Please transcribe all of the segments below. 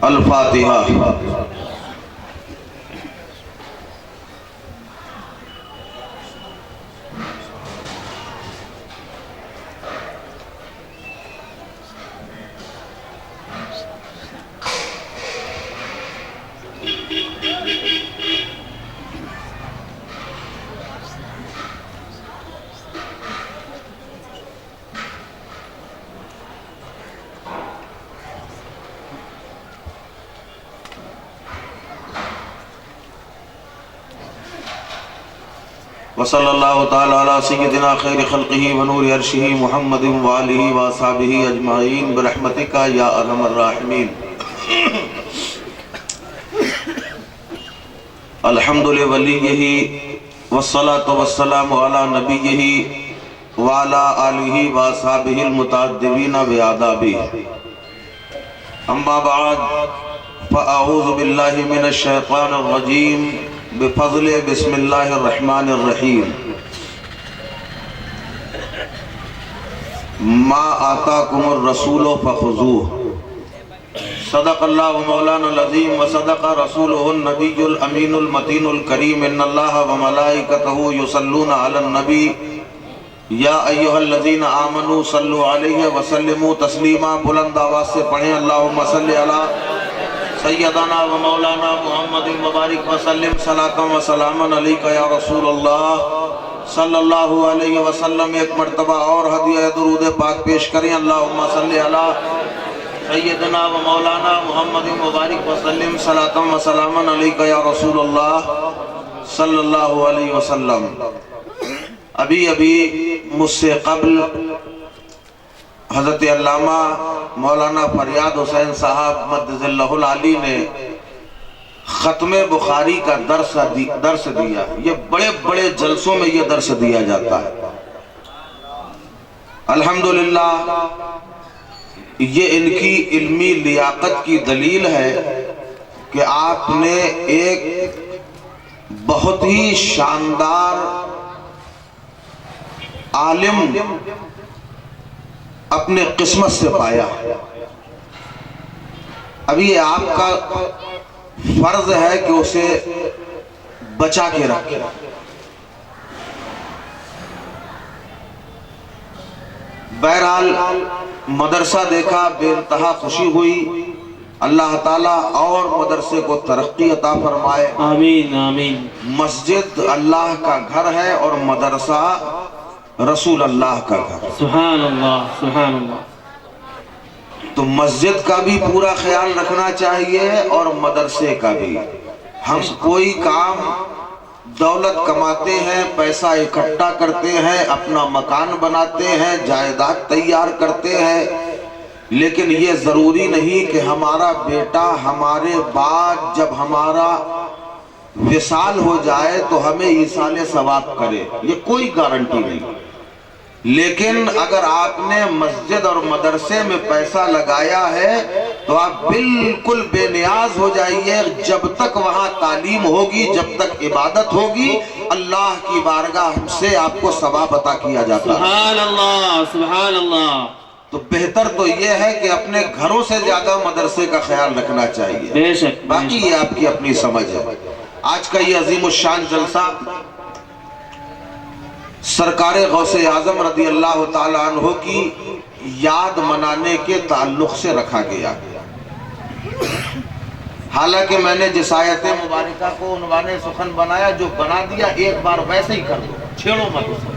الفاتحہ۔ وصلی اللہ تعالی علی سیدنا خیر خلقہ ونور عرشہ محمد وآلہ وصحبہ اجمعین برحمتک یا ارحم الراحمین۔ الحمد لولیہ والصلاة والسلام علی نبیہ وعلی آلہ وصحبہ المتعدبین بآدابہ۔ اما بعد فاعوذ باللہ من الشیطان الرجیم بفضل بسم اللہ الرحمن الرحیم۔ ما آتاکم الرسول فخذوہ۔ صدق اللہ مولانا العظیم وصدق رسولہ النبی الامین المتین الکریم۔ ان اللہ وملائکتہ یصلون علی النبی یا ایہا الذین آمنوا صلوا علیہ وسلموا تسلیما۔ بلند آواز سے پڑھیں اللہم صلی علی سیدنا و مولانا محمد مبارک وسلم صلاۃ و سلام علیکہ یا رسول اللہ صلی اللہ علیہ وسلم۔ ایک مرتبہ اور ہدیہ درود پاک پیش کریں اللہم صلی علی سیدنا و مولانا محمد مبارک وسلم صلاۃ و سلام علیکہ یا رسول اللہ صلی اللہ علیہ وسلم۔ ابھی مجھ سے قبل حضرت علامہ مولانا فریاد حسین صاحب مدد اللہ العالی نے ختم بخاری کا درس دیا۔ یہ بڑے بڑے جلسوں میں یہ درس دیا جاتا ہے۔ الحمدللہ یہ ان کی علمی لیاقت کی دلیل ہے کہ آپ نے ایک بہت ہی شاندار عالم اپنے قسمت سے پایا۔ ابھی یہ آپ کا فرض ہے کہ اسے بچا کے رکھیں۔ بہرحال مدرسہ دیکھا، بے انتہا خوشی ہوئی۔ اللہ تعالیٰ اور مدرسے کو ترقی عطا فرمائے، آمین آمین۔ مسجد اللہ کا گھر ہے اور مدرسہ رسول اللہ کا گھر۔ سبحان اللہ سبحان اللہ۔ تو مسجد کا بھی پورا خیال رکھنا چاہیے اور مدرسے کا بھی۔ ہم کوئی کام دولت کماتے ہیں، پیسہ اکٹھا کرتے ہیں، اپنا مکان بناتے ہیں، جائیداد تیار کرتے ہیں، لیکن یہ ضروری نہیں کہ ہمارا بیٹا ہمارے بعد جب ہمارا وصال ہو جائے تو ہمیں ایصال ثواب کرے، یہ کوئی گارنٹی نہیں۔ لیکن اگر آپ نے مسجد اور مدرسے میں پیسہ لگایا ہے تو آپ بالکل بے نیاز ہو جائیے۔ جب تک وہاں تعلیم ہوگی، جب تک عبادت ہوگی، اللہ کی بارگاہ سے آپ کو ثواب عطا کیا جاتا ہے۔ سبحان اللہ سبحان اللہ۔ تو بہتر تو یہ ہے کہ اپنے گھروں سے زیادہ مدرسے کا خیال رکھنا چاہیے۔ بے شک باقی یہ آپ کی اپنی سمجھ ہے۔ آج کا یہ عظیم الشان جلسہ سرکار غوث اعظم رضی اللہ تعالیٰ عنہ کی یاد منانے کے تعلق سے رکھا گیا۔ حالانکہ میں نے جس آیت مبارکہ کو عنوان سخن بنایا، جو بنا دیا ایک بار ویسے ہی کر دو، چھیڑو مت اس کو۔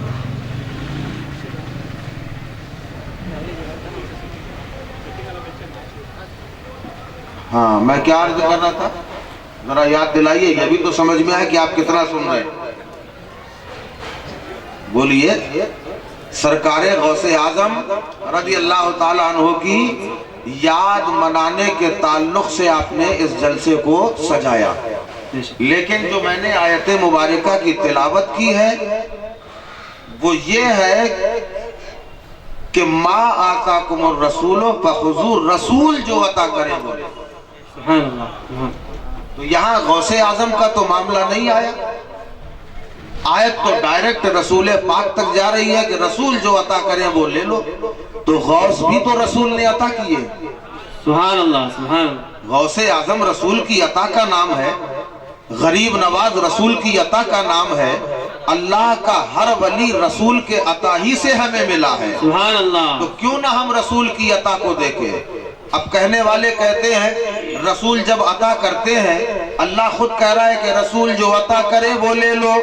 ہاں میں کیا عرض کر رہا تھا، ذرا یاد دلائیے، یہ بھی تو سمجھ میں ہے کہ آپ کتنا سن رہے ہیں۔ بولیے۔ سرکار غوث اعظم رضی اللہ تعالیٰ عنہ کی یاد منانے کے تعلق سے آپ نے اس جلسے کو سجایا، لیکن جو میں نے آیت مبارکہ کی تلاوت کی ہے وہ یہ ہے کہ ما آتاکم الرسول فخذوہ، رسول جو عطا کرے بولے۔ سبحان اللہ۔ تو یہاں غوث اعظم کا تو معاملہ نہیں آیا، آیت تو ڈائریکٹ رسول پاک تک جا رہی ہے کہ رسول جو عطا کریں وہ لے لو۔ تو غوث بھی تو رسول نے عطا کیے، سبحان اللہ سبحان اللہ. غوث اعظم رسول کی عطا کا نام ہے، غریب نواز رسول کی عطا کا نام ہے. اللہ کا ہر ولی رسول کے عطا ہی سے ہمیں ملا ہے. سبحان اللہ. تو کیوں نہ ہم رسول کی عطا کو دیکھیں. اب کہنے والے کہتے ہیں رسول جب عطا کرتے ہیں، اللہ خود کہہ رہا ہے کہ رسول جو عطا کرے وہ لے لو.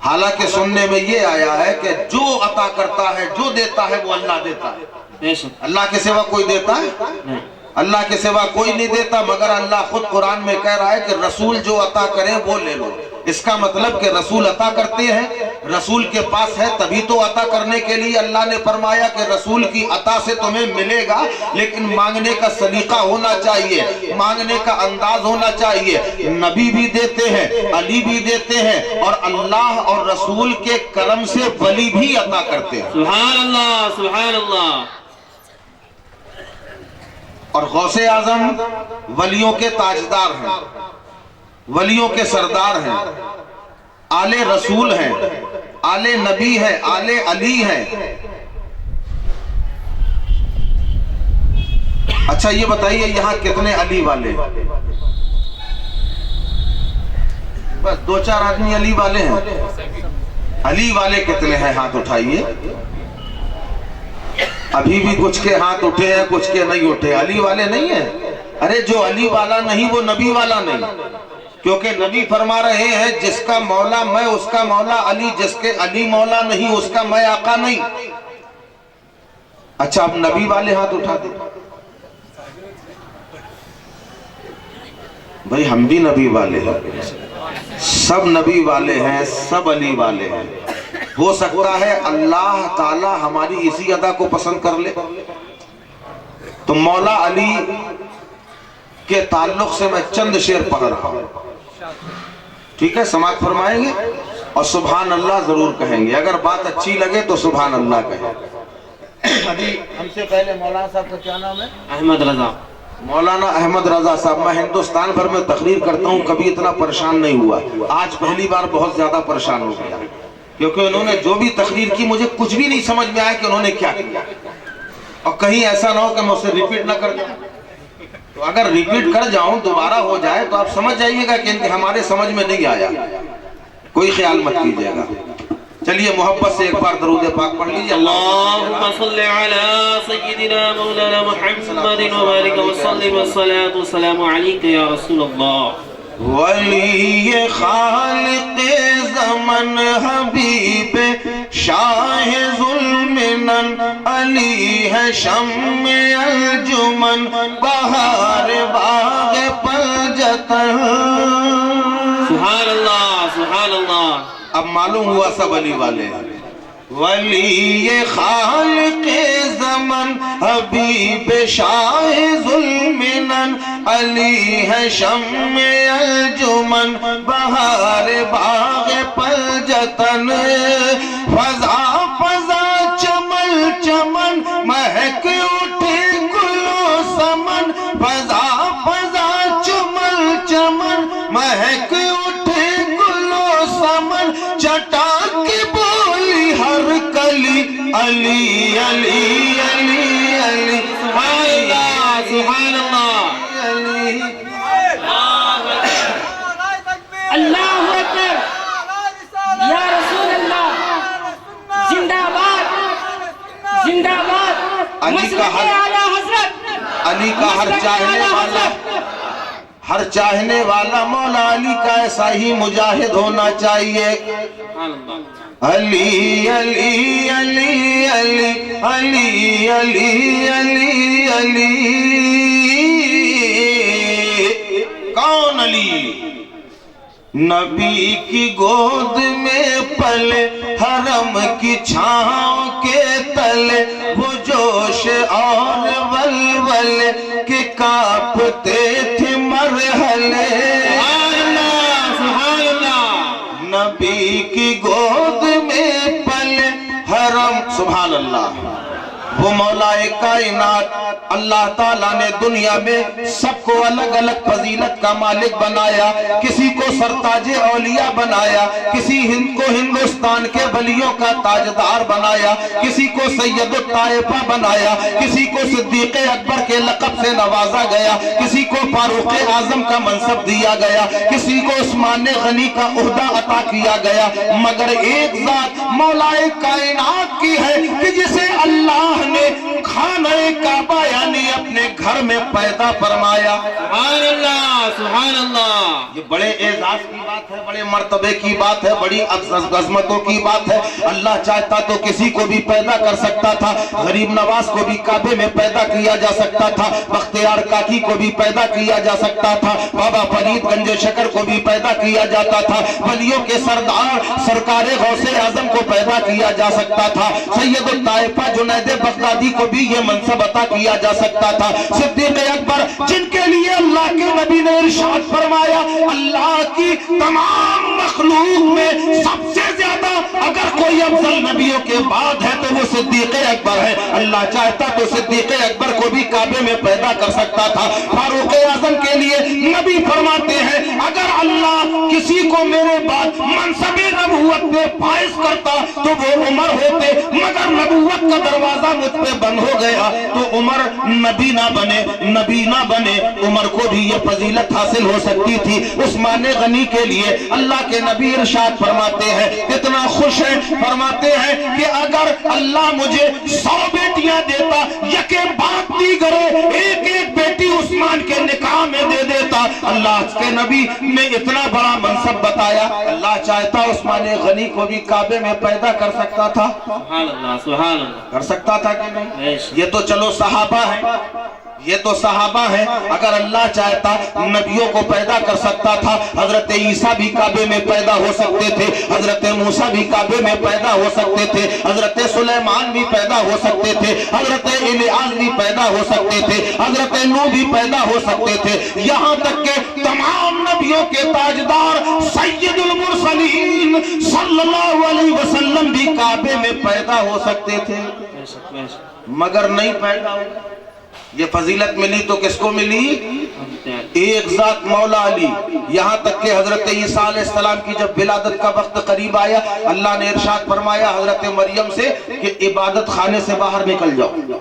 حالانکہ سننے میں یہ آیا ہے کہ جو عطا کرتا ہے، جو دیتا ہے وہ اللہ دیتا ہے. بے شک. اللہ کے سوا کوئی دیتا ہے؟ نہیں. اللہ کے سوا کوئی نہیں دیتا، مگر اللہ خود قرآن میں کہہ رہا ہے کہ رسول جو عطا کریں وہ لے لو. اس کا مطلب کہ رسول عطا کرتے ہیں، رسول کے پاس ہے تبھی تو عطا کرنے کے لیے اللہ نے فرمایا کہ رسول کی عطا سے تمہیں ملے گا، لیکن مانگنے کا سلیقہ ہونا چاہیے، مانگنے کا انداز ہونا چاہیے. نبی بھی دیتے ہیں، علی بھی دیتے ہیں، اور اللہ اور رسول کے کرم سے ولی بھی عطا کرتے ہیں. سبحان اللہ سبحان اللہ. اور غوث اعظم ولیوں کے تاجدار ہیں، ولیوں کے سردار ہیں، آل رسول ہیں، آل نبی ہیں، آل علی ہیں. اچھا یہ بتائیے یہاں کتنے علی والے ہیں؟ بس 2-4 آدمی علی والے ہیں. علی والے کتنے ہیں؟ ہاتھ اٹھائیے. ابھی بھی کچھ کے ہاتھ اٹھے ہیں، کچھ کے نہیں اٹھے. علی والے نہیں ہیں. ارے جو علی والا نہیں وہ نبی والا نہیں، کیونکہ نبی فرما رہے ہیں جس کا مولا میں اس کا مولا علی، جس کے علی مولا نہیں اس کا میں آقا نہیں. اچھا اب نبی والے ہاتھ اٹھا دیں. بھئی ہم بھی نبی والے ہیں، سب نبی والے ہیں، سب علی والے ہیں. ہو سکتا ہے اللہ تعالی ہماری اسی ادا کو پسند کر لے. تو مولا علی کے تعلق سے میں چند شعر پڑھ رہا ہوں، ٹھیک ہے؟ سماعت فرمائیں گے اور سبحان اللہ ضرور کہیں گے. اگر بات اچھی لگے تو سبحان اللہ کہیں. ابھی ہم سے پہلے مولانا صاحب کا کیا نام ہے؟ احمد رضا. مولانا احمد رضا صاحب. میں ہندوستان بھر میں تقریر کرتا ہوں، کبھی اتنا پریشان نہیں ہوا. آج پہلی بار بہت زیادہ پریشان ہو گیا، کیونکہ انہوں نے جو بھی تقریر کی مجھے کچھ بھی نہیں سمجھ میں آیا کہ انہوں نے کیا کیا. اور کہیں ایسا نہ ہو کہ میں اسے ریپیٹ نہ کر جاؤں. تو اگر ریپیٹ کر جاؤں، دوبارہ ہو جائے، تو آپ سمجھ جائیے گا کہ ہمارے سمجھ میں نہیں آیا. کوئی خیال مت کیجیے گا. چلیے محبت سے ایک بار درود پاک پڑھ لیجیے. اللهم صل على سيدنا مولانا محمد وبارك وسلم والصلاة والسلام عليك يا رسول الله. ولی خالق زمن حبیب شاہ ظلمنن علی ہے شمع الجمن بہار باغ پنجتن. سبحان اللہ سبحان اللہ. اب معلوم ہوا سب علی والے ہیں. ولی خالق زمن حبیب شاہ ظلمنن علی ہے شمع الجمن بہار باغ پنجتن. فضا فضا چمن چمن مہک اٹھے گلو سمن. فضا فضا چمن چمن مہک اٹھے گلو سمن. چٹا کی بولی ہر کلی علی علی علی علی. سبحان اللہ سبحان اللہ. اللہ اکبر یا رسول اللہ. زندہ باد زندہ باد. علی کا ہر اعلیٰ حضرت، علی کا ہر چاہنے والا، ہر چاہنے والا مولا علی کا ایسا ہی مجاہد ہونا چاہیے. سبحان اللہ. علی علی علی علی علی علی علی علی. کون علی؟ نبی کی گود میں پلے حرم کی چھاؤں کے تلے وہ جوش اور ولول کے کانپتے تھے مرحلے. سبحان اللہ سبحان اللہ. نبی کی گود میں پلے حرم. سبحان اللہ. وہ مولا کائنات اللہ تعالیٰ نے دنیا میں سب کو الگ الگ فضیلت کا مالک بنایا. کسی کو سرتاج اولیاء بنایا, کسی کو ہندوستان کے ولیوں کا تاجدار بنایا, کسی کو سید الطائفہ بنایا, کسی کو صدیق اکبر کے لقب سے نوازا گیا, کسی کو فاروق اعظم کا منصب دیا گیا, کسی کو عثمان غنی کا عہدہ عطا کیا گیا, مگر ایک ذات مولا کائنات کی ہے کہ جسے اللہ نے خانہ کعبہ یعنی اپنے گھر میں پیدا فرمایا. سبحان اللہ سبحان اللہ. یہ بڑے اعزاز کی بات ہے, بڑے مرتبے کی بات ہے, بڑی عظمتوں کی بات ہے. اللہ چاہتا تو کسی کو بھی پیدا کر سکتا تھا. غریب نواز کو بھی کعبے میں پیدا کیا جا سکتا تھا, بختیار کاکی کو بھی پیدا کیا جا سکتا تھا, بابا فرید گنج شکر کو بھی پیدا کیا جاتا تھا, ولیوں کے سردار سرکار غوث اعظم کو پیدا کیا جا سکتا تھا, سید الطائفہ جنید بغدادی کو بھی یہ منصب عطا کیا جا سکتا تھا. صدیق اکبر جن کے لیے اللہ کے نبی نے ارشاد فرمایا اللہ کی تمام مخلوق میں سب سے زیادہ اگر کوئی افضل نبیوں کے بعد ہے تو وہ صدیق اکبر ہے. اللہ چاہتا تو صدیق اکبر کو بھی کعبے میں پیدا کر سکتا تھا. فاروق اعظم کے لیے نبی فرماتے ہیں اگر اللہ کسی کو میرے بعد منصب نبوت میں فائز کرتا تو وہ عمر ہوتے, مگر نبوت کا دروازہ مجھ پہ بند ہو گیا تو عمر نبی نہ بنے, عمر کو بھی یہ فضیلت حاصل ہو سکتی تھی. عثمان غنی کے لیے اللہ کے نبی ارشاد فرماتے ہیں اتنا خوش ہے, فرماتے ہیں کہ اگر اللہ مجھے 100 بیٹیاں دیتا یکے بعد دیگرے ایک ایک بیٹی عثمان کے نکاح میں دے دیتا. اللہ کے نبی نے اتنا بڑا منصب بتایا. اللہ چاہتا عثمان غنی کو بھی کعبے میں پیدا کر سکتا تھا. سبحان اللہ سبحان اللہ. کر سکتا تھا کہ نہیں؟ یہ تو چلو صحابہ ہیں, یہ تو صحابہ ہیں. اگر اللہ چاہتا نبیوں کو پیدا کر سکتا تھا. حضرت عیسیٰ بھی کعبے میں پیدا ہو سکتے تھے, حضرت موسیٰ بھی کعبے میں پیدا ہو سکتے تھے, حضرت سلیمان بھی پیدا ہو سکتے تھے, حضرت الیاس بھی پیدا ہو سکتے تھے, حضرت نوح بھی پیدا ہو سکتے تھے, یہاں تک کہ تمام نبیوں کے تاجدار سید المرسلین صلی اللہ علیہ وسلم بھی کعبے میں پیدا ہو سکتے تھے, مگر نہیں پیدا ہوئے. یہ فضیلت ملی تو کس کو ملی؟ ایک ذات مولا علی. یہاں تک کہ حضرت عیسیٰ علیہ السلام کی جب ولادت کا وقت قریب آیا اللہ نے ارشاد فرمایا حضرت مریم سے کہ عبادت خانے سے باہر نکل جاؤ,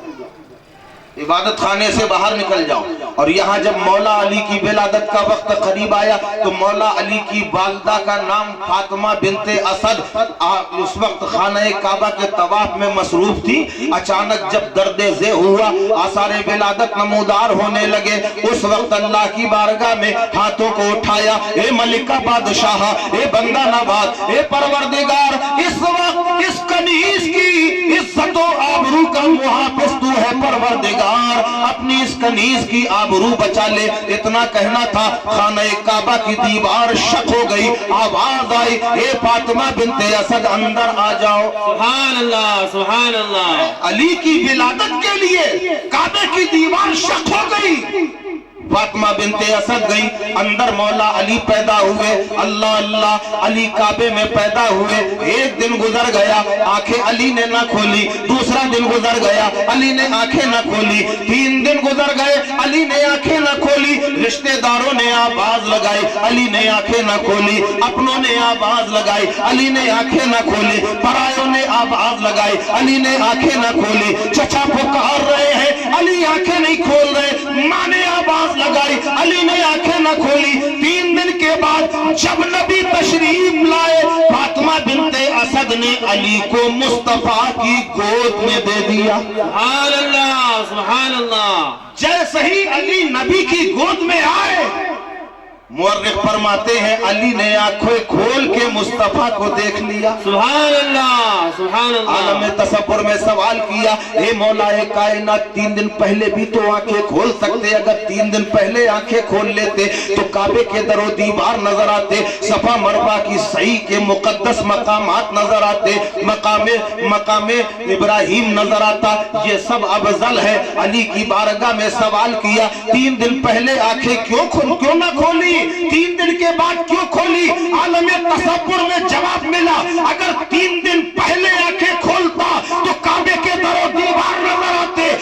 عبادت خانے سے باہر نکل جاؤ. اور یہاں جب مولا علی کی ولادت کا وقت قریب آیا تو مولا علی کی والدہ کا نام فاطمہ بنت اسد اس وقت خانہ کعبہ کے طواف میں مصروف تھی. اچانک جب درد ذہ ہوا, آثار ولادت نمودار ہونے لگے, اس وقت اللہ کی بارگاہ میں ہاتھوں کو اٹھایا, اے ملکہ بادشاہ, اے بندہ نواز, اے پروردگار, اس وقت اس کنیز کی عزت و آبرو کا محافظ تو ہے پروردگار, اپنی اس کنیز کی آبرو بچا لے. اتنا کہنا تھا, خانہ کعبہ کی دیوار شق ہو گئی, آواز آئی اے فاطمہ بنت اسد اندر آ جاؤ. سبحان اللہ سبحان اللہ. علی کی ولادت کے لیے کعبے کی دیوار شق ہو گئی, فاطمہ بنت اسد گئی, اندر مولا علی پیدا ہوئے. اللہ اللہ, علی کعبے میں پیدا ہوئے. ایک دن گزر گیا, آنکھیں علی نے نہ کھولی. دوسرا دن گزر گیا, علی نے آنکھیں نہ کھولی. 3 دن گزر گئے, علی نے آنکھیں نہ کھولی. رشتہ داروں نے آواز لگائی, علی نے آنکھیں نہ کھولی. اپنوں نے آواز لگائی, علی نے آنکھیں نہ کھولی. پرایوں نے آواز لگائی, علی نے آنکھیں نہ کھولی. چچا پکار رہے ہیں, علی آنکھیں نہیں کھول رہے. ماں نے آواز لگائی, علی نے آنکھیں نہ کھولی. 3 دن کے بعد جب نبی تشریف لائے, فاطمہ بنت اسد نے علی کو مصطفیٰ کی گود میں دے دیا. سبحان اللہ سبحان اللہ. جیسے ہی علی نبی کی گود میں آئے, مورخ فرماتے ہیں علی نے آنکھیں کھول کے مصطفیٰ کو دیکھ لیا. سبحان اللہ سبحان اللہ. عالم تصور میں سوال کیا, اے مولا کائنات 3 دن پہلے بھی تو آنکھیں کھول سکتے, اگر 3 دن پہلے آنکھیں کھول لیتے تو کعبے کے در و دیوار نظر آتے, صفا مروہ کی صحیح کے مقدس مقامات نظر آتے, مقام ابراہیم نظر آتا. یہ سب افضل ہے. علی کی بارگاہ میں سوال کیا, 3 دن پہلے آنکھیں کیوں نہ کھولی, 3 دن کے بعد کیوں کھولی؟ عالم تصور میں جواب ملا, اگر 3 دن پہلے آنکھیں کھولتا تو کعبے کے در و دیوار نظر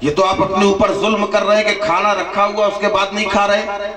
یہ تو آپ اپنے اوپر ظلم کر رہے ہیں کہ کھانا رکھا ہوا اس کے بعد نہیں کھا رہے.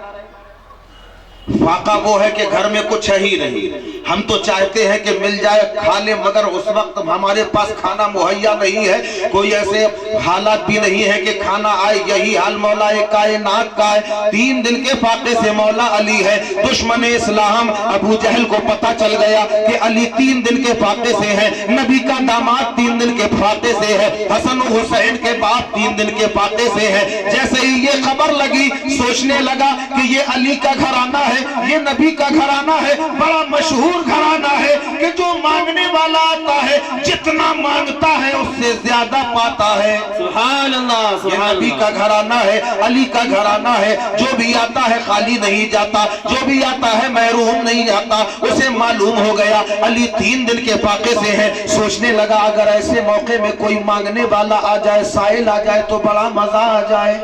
واقعہ وہ ہے کہ گھر میں کچھ ہے ہی نہیں. ہم تو چاہتے ہیں کہ مل جائے کھا لیں، مگر اس وقت ہمارے پاس کھانا مہیا نہیں ہے. کوئی ایسے حالات بھی نہیں ہے کہ کھانا آئے. یہی حال مولا کائنات کا ہے. 3 دن کے فاقے سے مولا علی ہے. دشمن اسلام ابو جہل کو پتا چل گیا کہ علی 3 دن کے فاقے سے ہے. نبی کا داماد 3 دن کے فاقے سے ہے. حسن و حسین کے باپ 3 دن کے فاقے سے ہے. جیسے ہی یہ خبر لگی سوچنے لگا کہ یہ علی کا گھرانہ ہے، یہ نبی کا گھرانہ ہے، بڑا مشہور گھرانہ ہے کہ جو مانگنے والا آتا ہے جتنا مانگتا ہے اس سے زیادہ پاتا ہے. سبحان اللہ، یہ نبی کا گھرانہ ہے، علی کا گھرانہ ہے. جو بھی آتا ہے خالی نہیں جاتا، جو بھی آتا ہے محروم نہیں جاتا. اسے معلوم ہو گیا علی 3 دن کے فاقے سے ہے. سوچنے لگا اگر ایسے موقع میں کوئی مانگنے والا آ جائے، سائل آ جائے تو بڑا مزہ آ جائے.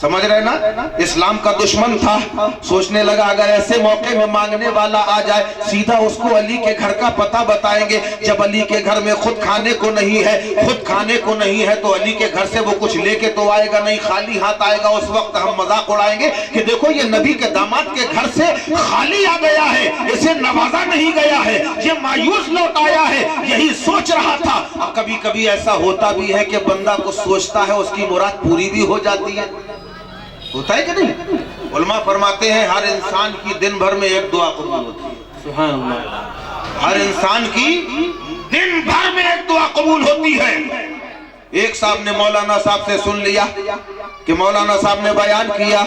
سمجھ رہے نا؟ اسلام کا دشمن تھا. سوچنے لگا اگر ایسے موقع میں مانگنے والا آ جائے سیدھا اس کو علی کے گھر کا پتہ بتائیں گے. جب علی کے گھر میں خود کھانے کو نہیں ہے تو علی کے گھر سے وہ کچھ لے کے تو آئے گا نہیں، خالی ہاتھ آئے گا. اس وقت ہم مذاق اڑائیں گے کہ دیکھو یہ نبی کے داماد کے گھر سے خالی آ گیا ہے، اسے نوازا نہیں گیا ہے، یہ مایوس لوٹ آیا ہے. یہی سوچ رہا تھا. اور کبھی کبھی ایسا ہوتا بھی ہے کہ بندہ کو سوچتا ہے اس کی مراد پوری بھی ہو جاتی ہے. ہوتا ہے کہ نہیں؟ علماء فرماتے ہیں ہر انسان کی دن بھر میں ایک دعا قبول ہوتی ہے. سبحان اللہ. ہر انسان کی دن بھر میں ایک دعا قبول ہوتی ہے. ایک صاحب نے مولانا صاحب سے سن لیا کہ مولانا صاحب نے بیان کیا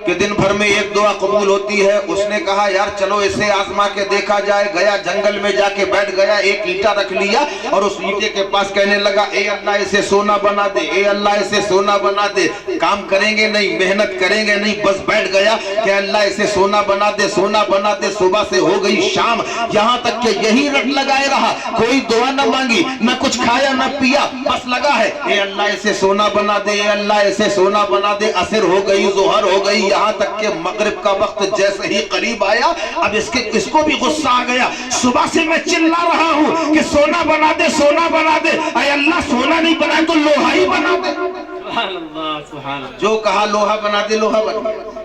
کہ دن بھر میں ایک دعا قبول ہوتی ہے. اس نے کہا یار چلو اسے آزما کے دیکھا جائے. گیا جنگل میں جا کے بیٹھ گیا، ایک اینٹا رکھ لیا اور اس اینٹے کے پاس کہنے لگا اے اللہ اسے سونا بنا دے، اے اللہ اسے سونا بنا دے. کام کریں گے نہیں، محنت کریں گے نہیں، بس بیٹھ گیا کہ اللہ اسے سونا بنا دے، سونا بنا دے. صبح سے ہو گئی شام، یہاں تک کہ یہی رٹ لگائے رہا. کوئی دعا نہ مانگی، نہ کچھ کھایا نہ پیا، بس لگا ہے اے اللہ اسے سونا بنا دے، اے اللہ اسے سونا بنا دے. عصر ہو گئی، ظہر ہو گئی، یہاں تک کہ مغرب کا وقت جیسے ہی قریب آیا اب اس کو بھی غصہ آ گیا. صبح سے میں چلا رہا ہوں کہ سونا بنا دے، سونا بنا دے. اے اللہ سونا نہیں بنائے تو لوہا ہی بنا دے. سبحان اللہ، سبحان اللہ. جو کہا لوہا بنا دے، لوہا بنا دے.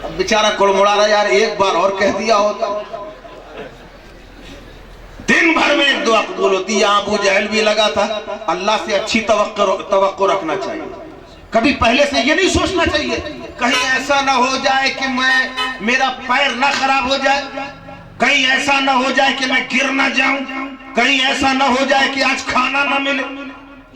اب بیچارہ کڑمڑا رہا یار ایک بار اور کہہ دیا ہوتا. دن بھر میں ایک دعا قبول ہوتی. یہاں ابو جہل بھی لگا تھا. اللہ سے اچھی توقع رکھنا چاہیے. کبھی پہلے سے یہ نہیں سوچنا چاہیے کہیں ایسا نہ ہو جائے کہ میرا پیر نہ خراب ہو جائے، کہیں ایسا نہ ہو جائے کہ میں گر نہ جاؤں، کہیں ایسا نہ ہو جائے کہ آج کھانا نہ ملے.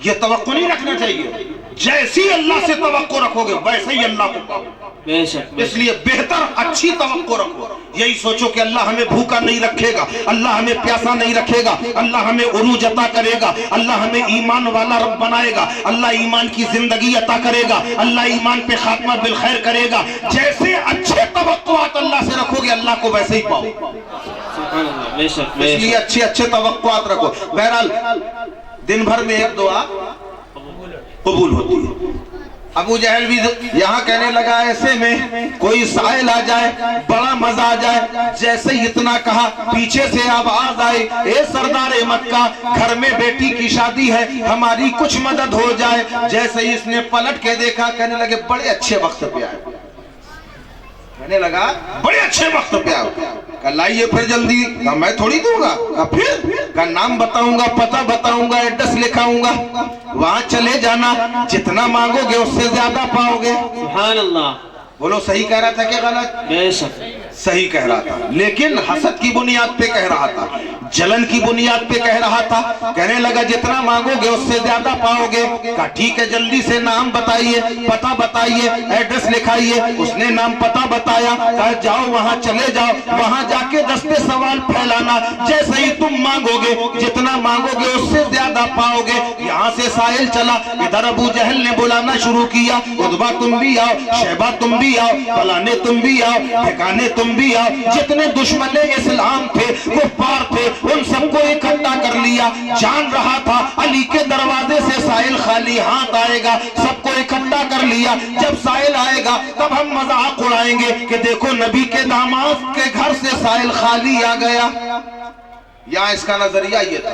یہ توقع نہیں رکھنا چاہیے. جیسی اللہ سے توقع رکھو گے ویسے ہی اللہ کو پاؤ. بے شک. اس لیے بہتر اچھی توقع رکھو. یہی سوچو کہ اللہ ہمیں بھوکا نہیں رکھے گا، اللہ ہمیں پیاسا نہیں رکھے گا، اللہ ہمیں عروج عطا کرے گا، اللہ ہمیں ایمان والا رب بنائے گا، اللہ ایمان کی زندگی عطا کرے گا، اللہ ایمان پہ خاتمہ بالخیر کرے گا. جیسے اچھے توقعات اللہ سے رکھو گے اللہ کو ویسے ہی پاؤ. سبحان اللہ. بے شک. اس لیے اچھے توقعات رکھو. بہرحال دن بھر میں ایک دعا قبول ہوتی ہے. ابو جہل بھی یہاں کہنے لگا ایسے میں کوئی سائل آ جائے بڑا مزہ آ جائے. جیسے ہی اتنا کہا پیچھے سے آواز آئی اے سردار مکہ، گھر میں بیٹی کی شادی ہے، ہماری کچھ مدد ہو جائے. جیسے ہی اس نے پلٹ کے دیکھا کہنے لگے بڑے اچھے وقت پہ آئے. کہنے لگا بڑے اچھے وقت پہ آؤ. کہا لائیے پھر جلدی. کہا میں تھوڑی دوں گا. کہا پھر؟ کہا نام بتاؤں گا، پتہ بتاؤں گا، ایڈریس لکھاؤں گا، وہاں چلے جانا، جتنا مانگو گے اس سے زیادہ پاؤ گے. سبحان اللہ. بولو صحیح کہہ رہا تھا کہ غلط؟ بے شک. صحیح کہہ رہا تھا، لیکن حسد کی بنیاد پہ کہہ رہا تھا، جلن کی بنیاد پہ کہہ رہا تھا. کہنے لگا جتنا مانگو گے اس سے زیادہ پاؤ گے. کہا ٹھیک ہے جلدی سے نام بتائیے، پتہ بتائیے، ایڈریس لکھائیے. اس نے نام پتہ بتایا. کہا جاؤ وہاں چلے جاؤ، وہاں جا کے دستے سوال پھیلانا. جیسے ہی تم مانگو گے جتنا مانگو گے اس سے زیادہ پاؤ گے. یہاں سے سائل چلا. ادھر ابو جہل نے بلانا شروع کیا. عتبہ تم بھی آؤ، شیبہ تم بھی آؤ، فلانے تم بھی آؤ، ٹھکانے تم بھی آؤ. جتنے دشمن اسلام تھے، کفار تھے، ان سب کو اکٹھا کر لیا. جان رہا تھا علی کے دروازے سے سائل خالی ہاتھ آئے گا. سب کو اکٹھا کر لیا. جب سائل آئے گا تب ہم مذاق اڑائیں گے کہ دیکھو نبی کے داماد کے گھر سے سائل خالی آ گیا. یہاں اس کا نظریہ یہ تھا.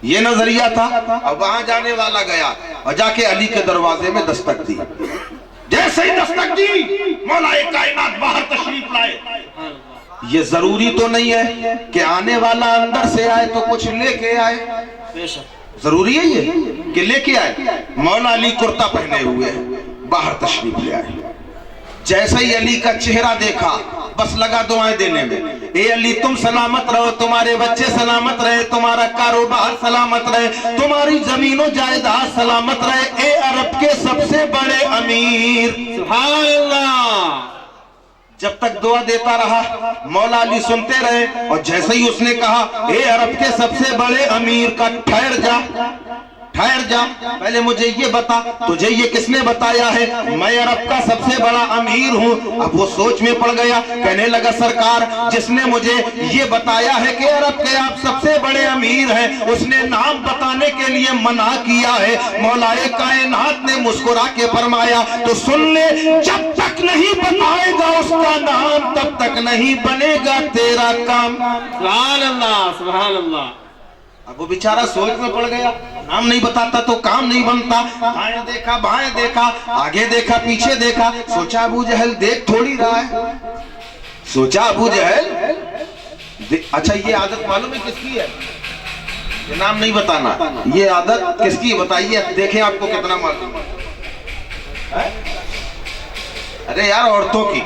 یہ نظریہ تھا. اب وہاں جانے والا گیا اور جا کے علی کے دروازے میں دستک دی. جیسے ہی دستک دی مولا کائنات باہر تشریف لائے. یہ ضروری تو نہیں ہے کہ آنے والا اندر سے آئے تو کچھ لے کے آئے. ضروری ہے یہ کہ لے کے آئے. مولا علی کرتا پہنے ہوئے باہر تشریف لے آئے. جیسا ہی علی کا چہرہ دیکھا بس لگا دعائیں دینے میں. اے علی تم سلامت رہو, تمہارے بچے سلامت رہے, تمہارا کاروبار سلامت رہے, تمہاری زمین و جائیداد سلامت رہے, اے عرب کے سب سے بڑے امیر. سبحان اللہ. جب تک دعا دیتا رہا مولا علی سنتے رہے, اور جیسے ہی اس نے کہا اے عرب کے سب سے بڑے امیر کا ٹھہر جا, ٹھہر جا, پہلے مجھے یہ بتا تجھے یہ کس نے بتایا ہے؟ میں عرب کا سب سے بڑا امیر ہوں. اب وہ سوچ میں پڑ گیا, کہنے لگا سرکار جس نے مجھے یہ بتایا ہے کہ عرب کے آپ سب سے بڑے امیر ہیں اس نے نام بتانے کے لیے منع کیا ہے. مولا کائنات نے مسکرا کے فرمایا تو سن لے, جب تک نہیں بتائے گا اس کا نام تب تک نہیں بنے گا تیرا کام. سبحان اللہ, سبحان اللہ. اب وہ بیچارہ سوچ میں پڑ گیا, نام نہیں بتاتا تو کام نہیں بنتا. دائیں دیکھا بائیں دیکھا, آگے دیکھا پیچھے دیکھا, سوچا ابو جہل دیکھ تھوڑی رہا ہے. سوچا ابو جہل اچھا یہ عادت معلوم ہے کس کی ہے؟ یہ نام نہیں بتانا, یہ عادت کس کی بتائیے, دیکھیں آپ کو کتنا معلوم ہے. ارے یار عورتوں کی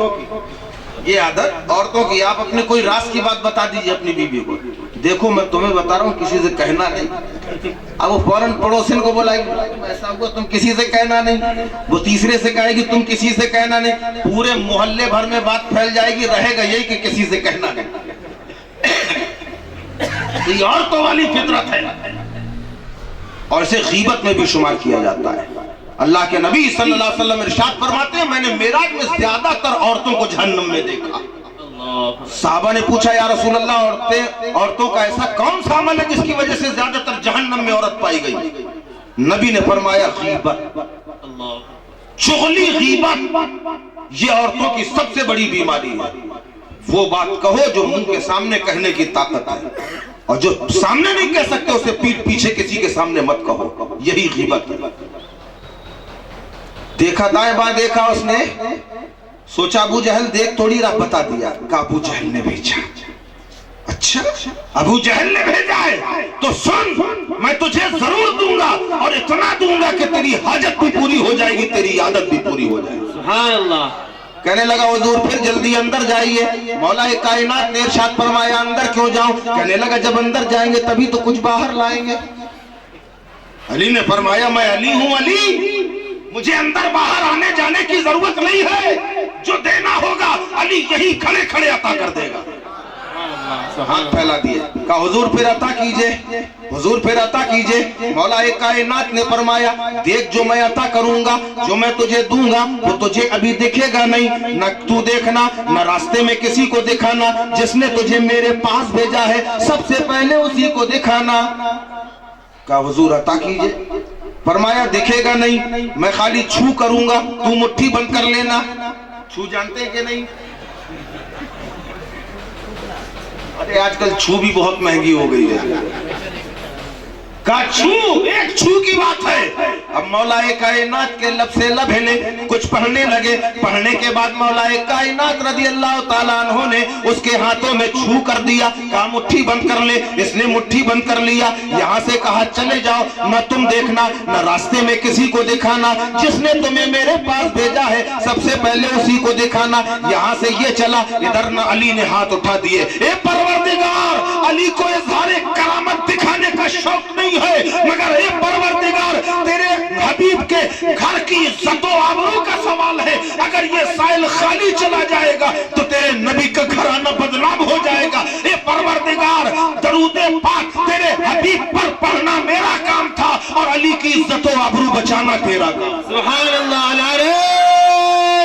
یہ عادت, عورتوں کی. آپ اپنے کوئی راز کی بات بتا دیجئے اپنی بیوی کو, دیکھو میں تمہیں بتا رہا ہوں کسی سے کہنا نہیں. اب وہ فوراً پڑوسن کو بلائے گی, ایسا ہوا تم کسی سے کہنا نہیں. وہ تیسرے سے کہے گی تم کسی سے کہنا نہیں. پورے محلے بھر میں بات پھیل جائے گی, رہے گا یہی کہ کسی سے کہنا نہیں. یہ عورتوں والی فطرت ہے, اور اسے غیبت میں بھی شمار کیا جاتا ہے. اللہ کے نبی صلی اللہ علیہ وسلم ارشاد فرماتے ہیں میں نے معراج میں زیادہ تر عورتوں کو جہنم میں دیکھا. صحابہ نے پوچھا یا رسول اللہ عورتوں کا ایسا کون سا عمل ہے جس کی وجہ سے زیادہ تر جہنم میں عورت پائی گئی؟ نبی نے فرمایا غیبت, چغلی غیبت یہ عورتوں کی سب سے بڑی بیماری ہے. وہ بات کہو جو منہ کے سامنے کہنے کی طاقت ہے, اور جو سامنے نہیں کہہ سکتے اسے پیٹ پیچھے کسی کے سامنے مت کہو, یہی غیبت ہے. دیکھا دائیں بائیں دیکھا اس نے, سوچا ابو جہل دیکھ تھوڑی رہا, بتا دیا کہ ابو جہل نے بھیجا. اچھا ابو جہل نے بھیجا ہے تو سن, میں تجھے ضرور دوں گا, اور اتنا دوں گا کہ تیری حاجت بھی پوری ہو جائے گی, تیری عادت بھی پوری ہو جائے گی. سبحان اللہ. کہنے لگا حضور پھر جلدی اندر جائیے. مولا کائنات نے ارشاد فرمایا اندر کیوں جاؤں؟ کہنے لگا جب اندر جائیں گے تبھی تو کچھ باہر لائیں گے. علی نے فرمایا میں علی ہوں, علی مجھے اندر باہر آنے جانے کی ضرورت نہیں ہے, جو دینا ہوگا علی یہی کھڑے کھڑے عطا کر دے گا. ہاتھ پھیلا دیے, کہا حضور پھر عطا کیجئے, حضور پھر عطا کیجئے. مولا کائنات نے فرمایا دیکھ جو میں عطا کروں گا, جو میں تجھے دوں گا وہ تجھے ابھی دکھے گا نہیں, نہ تو دیکھنا نہ راستے میں کسی کو دکھانا. جس نے تجھے میرے پاس بھیجا ہے سب سے پہلے اسی کو دکھانا. کہا حضور عطا کیجئے. فرمایا دکھے گا نہیں, میں خالی چھو کروں گا, تو مٹھی بند کر لینا. چھو جانتے ہیں کہ نہیں؟ ارے آج کل چھو بھی بہت مہنگی ہو گئی ہے. کہا چھو, ایک چھو کی بات ہے. اب مولا کائنات کے لب سے لب ہلے, کچھ پڑھنے لگے. پڑھنے کے بعد مولا کائنات رضی اللہ تعالیٰ عنہ نے اس کے ہاتھوں میں چھو کر دیا. کہا مٹھی بند کر لے, اس نے مٹھی بند کر لیا. یہاں سے کہا چلے جاؤ, نہ تم دیکھنا نہ راستے میں کسی کو دکھانا, جس نے تمہیں میرے پاس بھیجا ہے سب سے پہلے اسی کو دکھانا. یہاں سے یہ چلا, ادھر نہ علی نے ہاتھ اٹھا دیے. اے پروردگار علی کو اظہار کرامت دکھانے کا شوق نہیں ہے, مگر اے پروردگار تیرے حبیب کے گھر کی عزت و آبرو کا سوال ہے. اگر یہ سائل خالی چلا جائے گا تو تیرے نبی کا گھرانہ بدنام ہو جائے گا. اے پروردگار درود پاک تیرے حبیب پر پڑھنا میرا کام تھا, اور علی کی عزت و آبرو بچانا تیرا کام. سبحان اللہ. نعرہ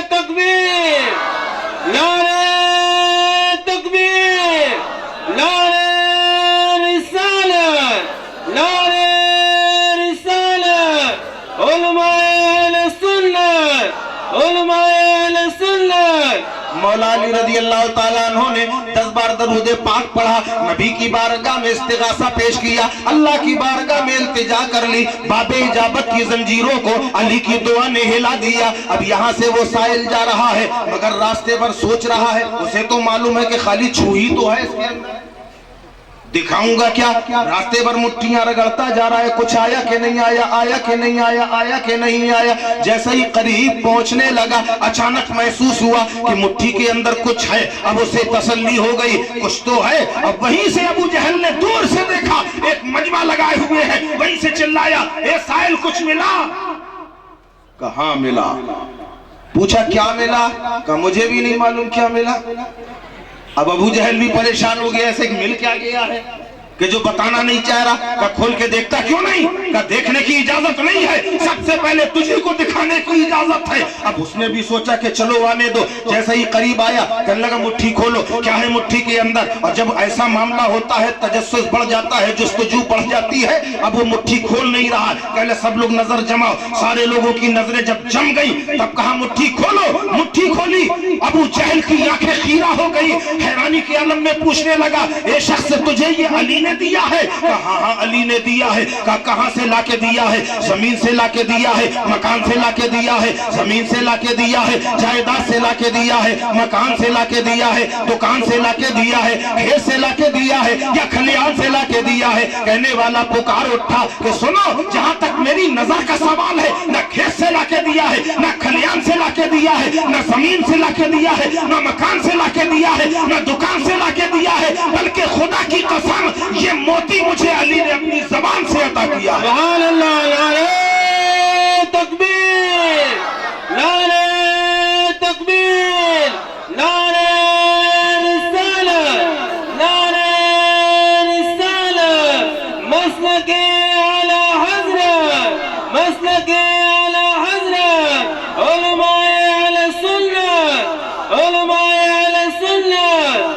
تکبیر, نعرہ تکبیر, نعرہ رسالت, نعرہ رسالت. علماء اہل سنت, علماء اہل سنت مولا علی رضی اللہ تعالیٰ عنہ نے 10 بار درود پاک پڑھا، نبی کی بارگاہ میں استغاثہ پیش کیا، اللہ کی بارگاہ میں التجا کر لی، باب اجابت کی زنجیروں کو علی کی دعا نے ہلا دیا۔ اب یہاں سے وہ سائل جا رہا ہے مگر راستے پر سوچ رہا ہے، اسے تو معلوم ہے کہ خالی چھو ہی تو ہے اس کے اندر، دکھاؤں گا کیا؟ راستے پر مٹھیاں رگڑتا جا رہا ہے، کچھ آیا کہ نہیں آیا، آیا کہ نہیں آیا، آیا کہ نہیں آیا۔ جیسے ہی قریب پہنچنے لگا اچانک محسوس ہوا کہ مٹھی کے اندر کچھ ہے، اب اسے تسلی ہو گئی کچھ تو ہے۔ اب وہیں سے ابو جہل نے دور سے دیکھا ایک مجمع لگائے ہوئے ہیں، وہیں سے چلایا اے سائل کچھ ملا؟ کہاں ملا؟ پوچھا کیا ملا؟ کہا مجھے بھی نہیں معلوم کیا ملا۔ اب ابو جہل بھی پریشان ہو گیا، ایسے مل کیا گیا ہے کہ جو بتانا نہیں چاہ رہا؟ کہا کھول کے دیکھتا کیوں نہیں؟ کہا دیکھنے کی اجازت نہیں ہے، سب سے پہلے تجھے کو دکھانے کی اجازت ہے۔ اب اس نے بھی سوچا کہ چلو آنے دو، جیسے ہی قریب آیا کہنے لگا مٹھی کھولو، کیا ہے مٹھی کے اندر؟ اور جب ایسا معاملہ ہوتا ہے تجسس بڑھ جاتا ہے، جستجو بڑھ جاتی ہے۔ اب وہ مٹھی کھول نہیں رہا، پہلے سب لوگ نظر جماؤ، سارے لوگوں کی نظریں جب جم گئی تب کہا مٹھی کھولو، مٹھی کھولی۔ ابو جہل کی آنکھیں خیرہ ہو گئی، حیرانی کے عالم میں پوچھنے لگا اے شخص تجھے یہ علی نے دیا ہے؟ کہا ہاں علی نے دیا ہے۔ کہا کہاں سے لا کے دیا ہے؟ زمین سے لا کے دیا ہے، مکان سے لا کے دیا ہے، زمین سے لا کے دیا ہے، جائیداد سے لا کے دیا ہے، مکان سے لا کے دیا ہے، دکان سے لا کے دیا ہے، کھیت سے لا کے دیا ہے یا کھلیان سے لا کے دیا ہے؟ کہنے والا پکار اٹھا کہ سنو، جہاں تک میری نظر کا سوال ہے نہ کھیت سے لا کے دیا ہے، نہ کھلیان سے لا کے دیا ہے، نہ زمین سے لا کے دیا ہے، نہ مکان سے لا کے دیا ہے، نہ دکان سے لا کے دیا ہے، بلکہ خدا کی قسم یہ موتی مجھے علی نے اپنی زبان سے عطا کیا ہے۔ سبحان اللہ، نعرہ تکبیر، نعرہ تکبیر، نعرہ رسالت، نعرہ رسالت، مسلک اعلی حضرت، مسلک اعلی حضرت، علماء اہل سنت، علماء اہل سنت۔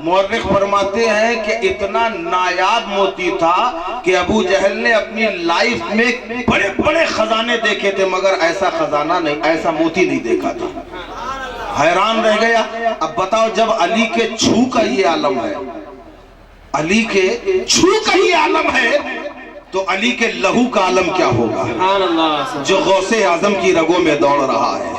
مورخ فرماتے ہیں کہ اتنا نایاب موتی تھا کہ ابو جہل نے اپنی لائف میں بڑے بڑے خزانے دیکھے تھے مگر ایسا خزانہ نہیں، ایسا موتی نہیں دیکھا تھا، حیران رہ گیا۔ اب بتاؤ جب علی کے چھو کا یہ عالم ہے، علی کے چھو کا یہ عالم ہے تو علی کے لہو کا عالم کیا ہوگا سبحان اللہ، جو غوث اعظم کی رگوں میں دوڑ رہا ہے،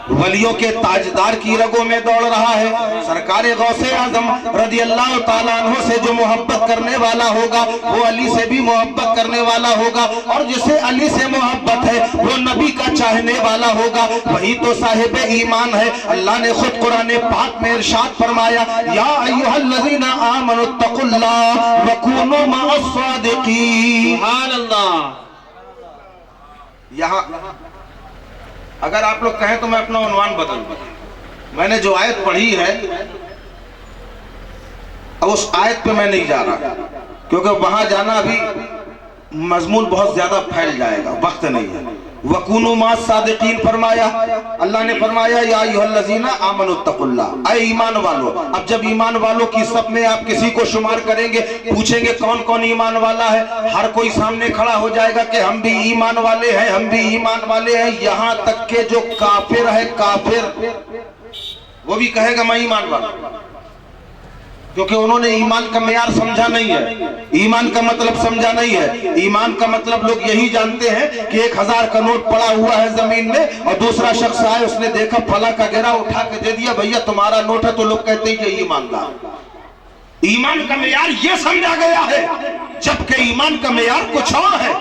ولیوں کے تاجدار کی رگوں میں دوڑ رہا ہے۔ سرکار غوث اعظم رضی اللہ تعالیٰ عنہ سے جو محبت کرنے والا ہوگا وہ علی سے بھی محبت کرنے والا ہوگا، اور جسے علی سے محبت ہے وہ نبی کا چاہنے والا ہوگا، وہی تو صاحب ایمان ہے۔ اللہ نے خود قرآن پاک میں ارشاد فرمایا یا ایھا الذین آمنوا اتقوا اللہ وکونوا مع الصادقین۔ سبحان اللہ۔ یہاں اگر آپ لوگ کہیں تو میں اپنا عنوان بدل دوں، میں نے جو آیت پڑھی ہے اب اس آیت پہ میں نہیں جا رہا کیونکہ وہاں جانا ابھی مضمون بہت زیادہ پھیل جائے گا، وقت نہیں ہے۔ وَكُونُوا مَعَ الصَّادِقِينَ فرمایا، اللہ نے فرمایا یا ایھا الذین آمنوا اتقوا اللہ، اے ایمان والو۔ اب جب ایمان والوں کی صف میں آپ کسی کو شمار کریں گے، پوچھیں گے کون کون ایمان والا ہے، ہر کوئی سامنے کھڑا ہو جائے گا کہ ہم بھی ایمان والے ہیں، ہم بھی ایمان والے ہیں، یہاں تک کہ جو کافر ہے، کافر وہ بھی کہے گا میں ایمان والا ہوں، کیونکہ انہوں نے ایمان کا معیار سمجھا نہیں ہے، ایمان کا مطلب سمجھا نہیں ہے۔ ایمان کا مطلب لوگ یہی جانتے ہیں کہ 1000 کا نوٹ پڑا ہوا ہے زمین میں اور دوسرا شخص آئے، اس نے دیکھا پھلا کا گرا اٹھا کے دے دیا، بھیا تمہارا نوٹ ہے، تو لوگ کہتے ہیں یہ ایماندار۔ ایمان کا معیار یہ سمجھا گیا ہے، جبکہ ایمان کا معیار کچھ اور ہے۔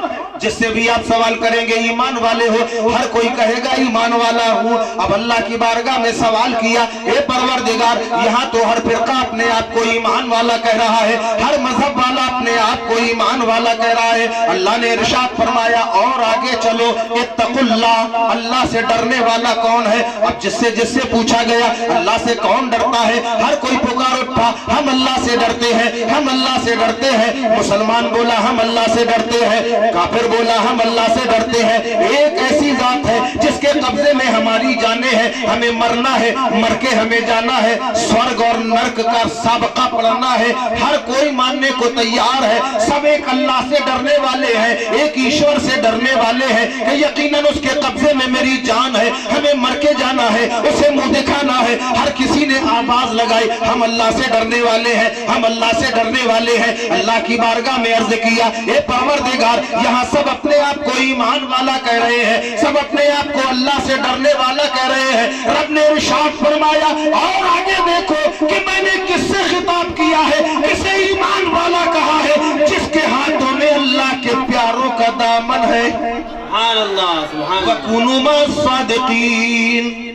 جس سے بھی آپ سوال کریں گے ایمان والے ہو، ہر کوئی کہے گا ایمان والا ہوں۔ اب اللہ کی بارگاہ میں سوال کیا اے پروردگار، یہاں تو ہر فرقہ اپنے آپ کو ایمان والا کہہ رہا ہے، ہر مذہب والا اپنے آپ کو ایمان والا کہہ رہا ہے۔ اللہ نے ارشاد فرمایا اور آگے چلو، اتقوا اللہ، اللہ سے ڈرنے والا کون ہے؟ اب جس سے پوچھا گیا اللہ سے کون ڈرتا ہے، ہر کوئی پکار تھا ہم اللہ سے ڈرتے ہیں، ہم اللہ سے ڈرتے ہیں۔ مسلمان بولا ہم اللہ سے ڈرتے ہیں، کافر بولا ہم اللہ سے ڈرتے ہیں۔ ایک ایسی ذات ہے جس کے قبضے میں ہماری جانیں ہیں، ہمیں مرنا ہے، مر کے ہمیں جانا ہے، سورگ اور نرک کا سابقہ پڑھنا ہے، ہر کوئی ماننے کو تیار ہے۔ سب ایک اللہ سے ڈرنے والے ہیں، ایک ایشور سے ڈرنے والے ہیں کہ یقیناً اس کے قبضے میں میری جان ہے، ہمیں مر کے جانا ہے، اسے منہ دکھانا ہے۔ ہر کسی نے آواز لگائی ہم اللہ سے ڈرنے والے ہیں، ہم اللہ سے ڈرنے والے ہیں۔ اللہ کی بارگاہ میں عرض کیا اے پروردگار، یہاں سب اپنے آپ کو ایمان والا کہہ رہے ہیں، سب اپنے آپ کو اللہ سے ڈرنے والا کہہ رہے ہیں۔ رب نے ارشاد فرمایا اور آگے دیکھو کہ میں نے کس سے خطاب کیا ہے، کسے ایمان والا کہا ہے؟ جس کے ہاتھوں میں اللہ کے پیاروں کا دامن ہے۔ سبحان اللہ، سبحان اللہ۔ وَكُونُوا مَعَ الصَّادِقِينَ،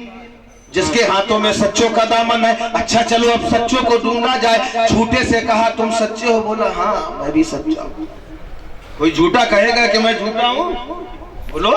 جس کے ہاتھوں میں سچوں کا دامن ہے۔ اچھا چلو اب سچوں کو ڈھونڈا جائے۔ جھوٹے سے کہا تم سچے ہو، بولا ہاں میں بھی سچا ہوں۔ کوئی جھوٹا کہے گا کہ میں جھوٹا ہوں؟ بولو،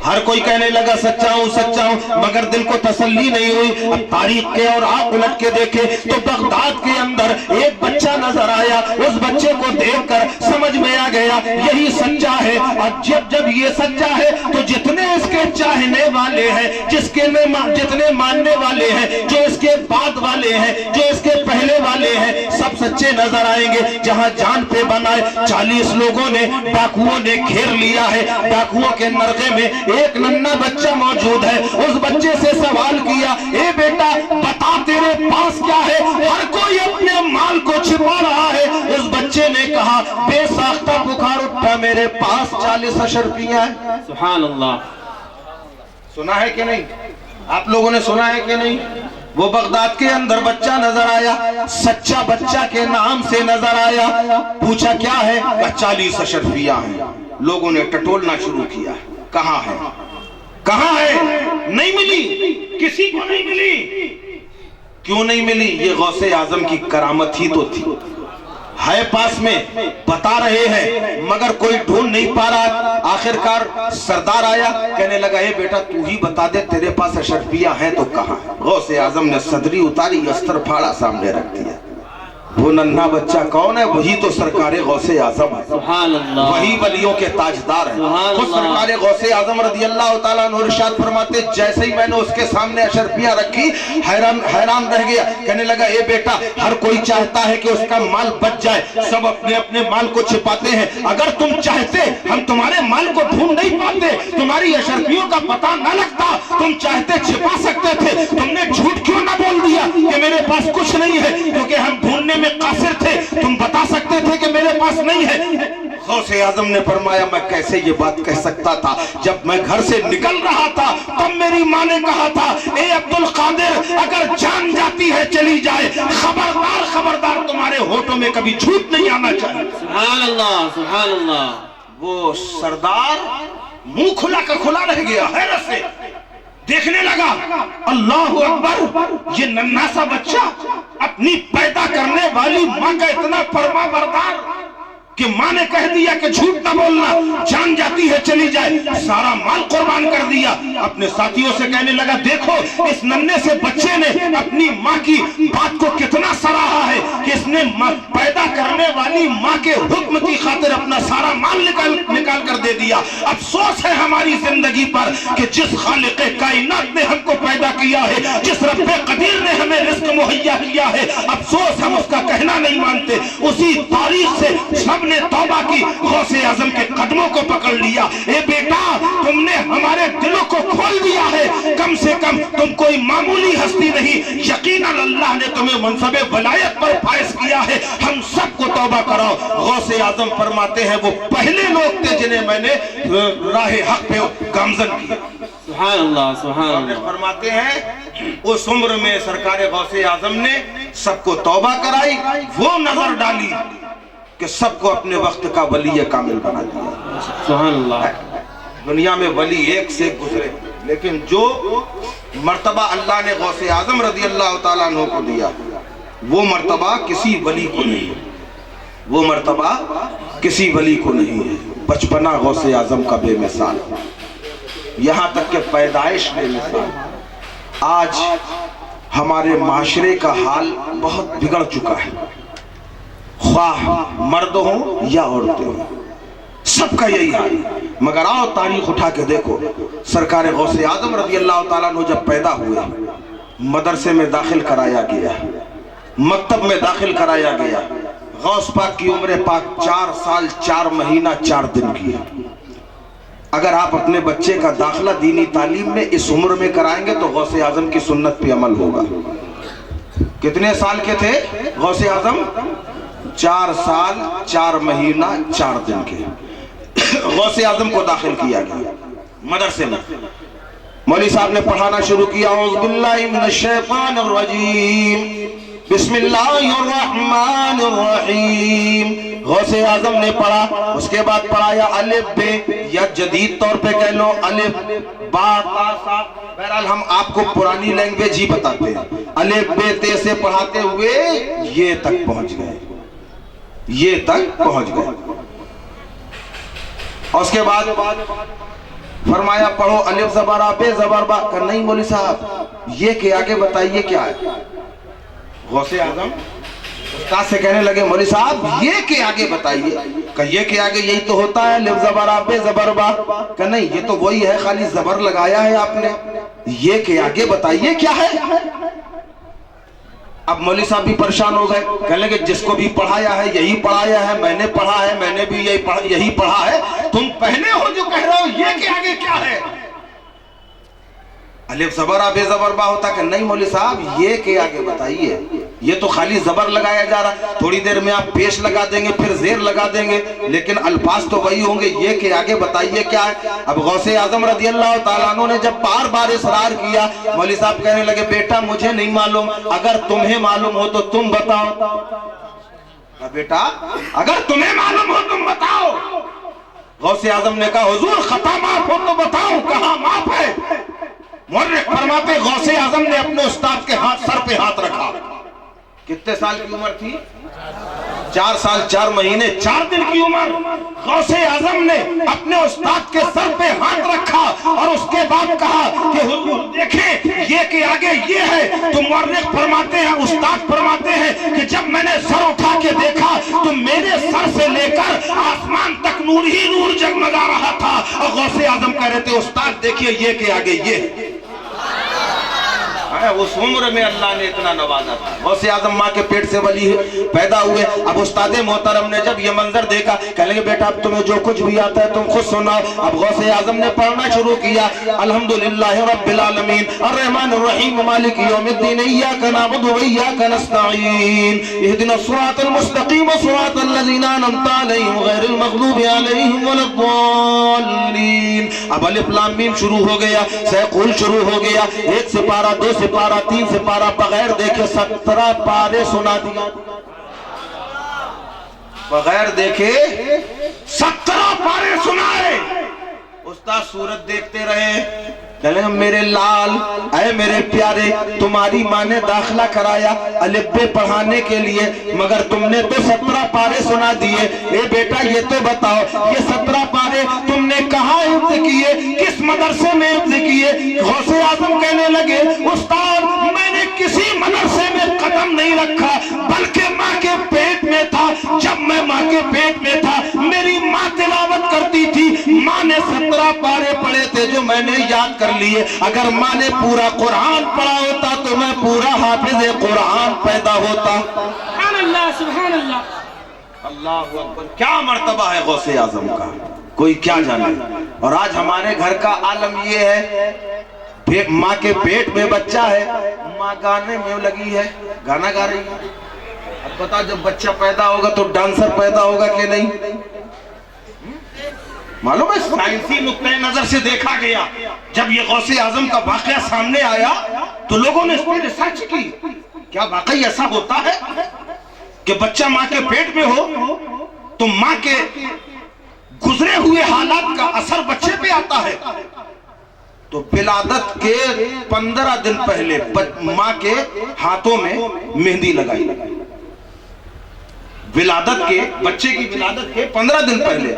ہر کوئی کہنے لگا سچا ہوں سچا ہوں، مگر دل کو تسلی نہیں ہوئی۔ اب تاریخ کے اور آنکھ الٹ کے دیکھے تو بغداد کے اندر ایک بچہ نظر آیا۔ اس بچے کو دیکھ کر سمجھ میں آ گیا یہی سچا ہے، اور جب یہ سچا ہے تو جتنے اس کے چاہنے والے ہیں، جتنے ماننے والے ہیں، جو اس کے بعد والے ہیں، جو اس کے پہلے والے ہیں، سب سچے نظر آئیں گے۔ جہاں جان پہ بنائے 40 لوگوں نے، ڈاکوؤں نے گھیر لیا ہے۔ ڈاکوؤں کے نرغے میں ایک ننھا بچہ موجود ہے۔ اس بچے سے سوال کیا اے بیٹا بتا تیرے پاس کیا ہے؟ ہر کوئی اپنے مال کو چھپا رہا ہے۔ اس بچے نے کہا بے ساختہ بخار اٹھا، میرے پاس 40 اشرفیاں ہیں۔ سبحان اللہ۔ سنا ہے کہ نہیں؟ آپ لوگوں نے سنا ہے کہ نہیں؟ وہ بغداد کے اندر بچہ نظر آیا، سچا بچہ کے نام سے نظر آیا۔ پوچھا کیا ہے؟ 40 اشرفیاں ہیں۔ لوگوں نے ٹٹولنا شروع کیا، کہاں ہے کہاں ہے؟ نہیں ملی، کسی کو نہیں ملی۔ کیوں نہیں ملی؟ یہ غوث اعظم کی کرامت ہی تو تھی، ہے پاس میں، بتا رہے ہیں مگر کوئی ڈھونڈ نہیں پا رہا۔ آخرکار سردار آیا، کہنے لگا اے بیٹا تو ہی بتا دے تیرے پاس اشرفیاں ہیں تو کہاں؟ غوث اعظم نے صدری اتاری، استر پھاڑا سامنے رکھ دیا۔ وہ ننھا بچہ کون ہے؟ وہی تو سرکار غوث اعظم ہے، سبحان اللہ، وہی ولیوں کے تاجدار ہیں۔ سبحان خود سرکار غوث اعظم رضی اللہ تعالیٰ عنہ ارشاد فرماتے جیسے ہی میں نے اس کے سامنے اشرفیاں رکھی حیران رہ گیا۔ کہنے لگا اے بیٹا ہر کوئی چاہتا ہے کہ اس کا مال بچ جائے، سب اپنے اپنے مال کو چھپاتے ہیں۔ اگر تم چاہتے ہم تمہارے مال کو ڈھونڈ نہیں پاتے، تمہاری اشرفیوں کا پتہ نہ لگتا، تم چاہتے چھپا سکتے تھے، تم نے جھوٹ کیوں نہ بول دیا کہ میرے پاس کچھ نہیں ہے؟ کیونکہ ہم ڈھونڈنے میں قاصر تھے، تم بتا سکتے تھے کہ میرے پاس نہیں ہے۔ غوث اعظم نے فرمایا میں کیسے یہ بات کہہ سکتا تھا؟ جب میں گھر سے نکل رہا تھا تب میری ماں نے کہا تھا اے عبدالقادر اگر جان جاتی ہے چلی جائے، خبردار خبردار تمہارے ہونٹوں میں کبھی جھوٹ نہیں آنا چاہیے۔ سبحان اللہ، سبحان اللہ۔ وہ سردار منہ کھلا کا کھلا رہ گیا، حیرت سے دیکھنے لگا۔ اللہ اکبر، یہ ننھا سا بچہ اپنی پیدا کرنے والی ماں کا اتنا فرما بردار کہ ماں نے کہہ دیا کہ جھوٹ نہ بولنا، جان جاتی ہے چلی جائے، سارا مال قربان کر دیا۔ اپنے ساتھیوں سے کہنے لگا دیکھو اس ننھے سے بچے نے اپنی ماں کی بات کو کتنا سراہا ہے کہ اس نے پیدا کرنے والی ماں کے حکم کی خاطر اپنا سارا مال نکال کر دے دیا۔ افسوس ہے ہماری زندگی پر کہ جس خالق کائنات نے ہم کو پیدا کیا ہے، جس رب قدیر نے ہمیں رزق مہیا کیا ہے، افسوس ہم اس کا کہنا نہیں مانتے۔ اسی تاریخ سے سب نے توبہ کی، غوث اعظم کے قدموں کو پکڑ لیا۔ اے بیٹا تم نے ہمارے دلوں کو کھول دیا ہے، کم سے کم تم کوئی معمولی ہستی نہیں، یقیناً اللہ نے تمہیں منصب ولایت پر فائز کیا ہے، ہم سب کو توبہ کراؤ۔ غوث اعظم فرماتے ہیں وہ پہلے لوگ تھے جنہیں میں نے راہ حق پہ گامزن کیا۔ سبحان اللہ، سبحان اللہ۔ فرماتے ہیں اس عمر میں سرکار غوث اعظم نے سب کو توبہ کرائی، وہ نظر ڈالی کہ سب کو اپنے وقت کا ولی کامل بنا دیا۔ سبحان اللہ۔ دنیا میں ولی ایک سے گزرے، لیکن جو مرتبہ اللہ نے غوث اعظم رضی اللہ تعالیٰ عنہ کو دیا وہ مرتبہ کسی ولی کو نہیں ہے، وہ مرتبہ کسی ولی کو نہیں ہے۔ بچپنا غوث اعظم کا بے مثال، یہاں تک کہ پیدائش بے مثال۔ آج ہمارے معاشرے کا حال بہت بگڑ چکا ہے، خواہ مرد ہوں یا عورتیں ہوں، سب کا یہی حال ہے۔ مگر آؤ تاریخ اٹھا کے دیکھو، سرکار غوث اعظم رضی اللہ تعالیٰ عنہ جب پیدا ہوئے، مدرسے میں داخل کرایا گیا، مکتب میں داخل کرایا گیا۔ غوث پاک کی عمر پاک 4 سال 4 مہینہ 4 دن کی ہے۔ اگر آپ اپنے بچے کا داخلہ دینی تعلیم میں اس عمر میں کرائیں گے تو غوث اعظم کی سنت پہ عمل ہوگا۔ کتنے سال کے تھے غوث اعظم؟ 4 سال 4 مہینہ 4 دن کے۔ غوث اعظم کو داخل کیا گیا مدرسے میں، مولوی صاحب نے پڑھانا شروع کیا، اعوذ باللہ من الشیطان الرجیم، بسم اللہ الرحمن الرحیم۔ غوث اعظم نے پڑھا، اس کے بعد پڑھایا الف بے، یا جدید طور پہ کہہ لو الف با تا سا، بہرحال ہم آپ کو پرانی لینگویج ہی بتاتے ہیں۔ الف بے تے سے پڑھاتے ہوئے یہ تک پہنچ گئے، یہ تک پہنچ گئے۔ اور اس کے بعد فرمایا پڑھو الف زبر آ بے زبر با، کہ نہیں مولوی صاحب یہ کہ آگے بتائیے کیا ہے؟ غوث اعظم استاد سے کہنے لگے مولوی صاحب یہ کہ آگے بتائیے، کہ یہ کہ آگے یہی تو ہوتا ہے الف زبر آ بے زبر با، کہ نہیں یہ تو وہی ہے، خالی زبر لگایا ہے آپ نے، یہ کہ آگے بتائیے کیا ہے؟ اب مولوی صاحب بھی پریشان ہو گئے، کہنے لگے جس کو بھی پڑھایا ہے یہی پڑھایا ہے، میں نے پڑھا ہے، میں نے بھی یہی پڑھا ہے، تم پہلے ہو جو کہہ رہے ہو یہ کہ آگے کیا ہے؟ الف زبر آ بے زبر با ہوتا، کہ نہیں مولوی صاحب یہ کہ آگے بتائیے، یہ تو خالی زبر لگایا جا رہا، تھوڑی دیر میں آپ پیش لگا دیں گے پھر زیر لگا دیں گے، لیکن الفاظ تو وہی ہوں گے، یہ کہ آگے بتائیے کیا ہے؟ اب غوث اعظم رضی اللہ تعالیٰ عنہ نے جب بار بار اصرار کیا، مولوی صاحب کہنے لگے بیٹا مجھے نہیں معلوم، اگر تمہیں معلوم ہو تو تم بتاؤ۔ بیٹا اگر تمہیں معلوم ہو تم بتاؤ۔ غوث اعظم نے کہا حضور خطا معاف ہو تو بتاؤ، کہاں معاف ہے؟ مورخ فرماتے غوث اعظم نے اپنے استاد کے سر پہ ہاتھ رکھا۔ کتنے سال کی عمر تھی؟ 4 سال 4 مہینے 4 دن کی عمر۔ غوث اعظم نے اپنے استاد کے سر پہ ہاتھ رکھا اور اس کے بعد کہا کہ حضور دیکھیں یہ کہ آگے یہ ہے۔ تو مورخ فرماتے ہیں، استاد فرماتے ہیں کہ جب میں نے سر اٹھا کے دیکھا تو میرے سر سے لے کر آسمان تک نور ہی نور جگمگا رہا تھا، اور غوث اعظم کہہ رہے تھے استاد دیکھیے یہ کہ آگے یہ اس عمر میں اللہ نے اتنا نوازا تھا۔ غوث اعظم ماں کے پیٹ سے ولی پیدا ہوئے۔ اب استاد محترم نے جب یہ منظر دیکھا کہنے لگے بیٹا اب تمہیں جو کچھ بھی آتا ہے تم خود سناؤ۔ اب غوث اعظم نے پڑھنا شروع کیا، الحمدللہ رب العالمین الرحمن الرحیم مالک یوم الدین ایاک نعبد و ایاک نستعین اہدنا الصراط المستقیم صراط الذین انعمت علیہم غیر المغضوب علیہم ولا الضالین۔ اب الف لام میم شروع ہو گیا، سیقول شروع ہو گیا، 1 سپارہ 2 سپارہ 3 سپارہ بغیر دیکھے 17 پارے سنا دیا، بغیر دیکھے 17 پارے سنائے۔ استاد سورت دیکھتے رہے، کہنے میرے لال اے میرے پیارے تمہاری ماں نے داخلہ کرایا الف بے پڑھانے کے لیے، مگر تم نے تو 17 پارے سنا دیے، اے بیٹا یہ تو بتاؤ یہ 17 پارے تم نے کہاں حفظ کیے، کس مدرسے میں حفظ کیے؟ غوث اعظم کہنے لگے استاد میں نے کسی مدرسے میں قدم نہیں رکھا، بلکہ ماں کے پیٹ میں تھا۔ جب میں ماں کے پیٹ میں تھا میری ماں تلاوت کرتی تھی، ماں نے 17 پارے پڑھے تھے جو میں نے یاد کر لیے۔ اگر ماں نے پورا قرآن پڑھا ہوتا تو میں پورا حافظ قرآن پیدا ہوتا۔ سبحان اللہ سبحان اللہ اللہ اکبر، کیا مرتبہ ہے غوث اعظم کا، کوئی کیا جانے۔ اور آج ہمارے گھر کا عالم یہ ہے، ماں کے پیٹ میں بچہ ہے، ماں گانے میں لگی ہے، گانا گا رہی ہے۔ اب بتا جب بچہ پیدا ہوگا تو ڈانسر پیدا ہوگا کہ نہیں؟ معلوم ہے سائنسی نقطۂ نظر سے دیکھا گیا، جب یہ غوث اعظم کا واقعہ سامنے آیا تو لوگوں نے اس پر ریسرچ کی، کیا واقعی ایسا ہوتا ہے کہ بچہ ماں کے پیٹ میں ہو تو ماں کے گزرے ہوئے حالات کا اثر بچے پہ آتا ہے؟ تو ولادت کے 15 دن پہلے ماں کے ہاتھوں میں مہندی لگائی، ولادت کے بچے کی ولادت کے 15 دن پہلے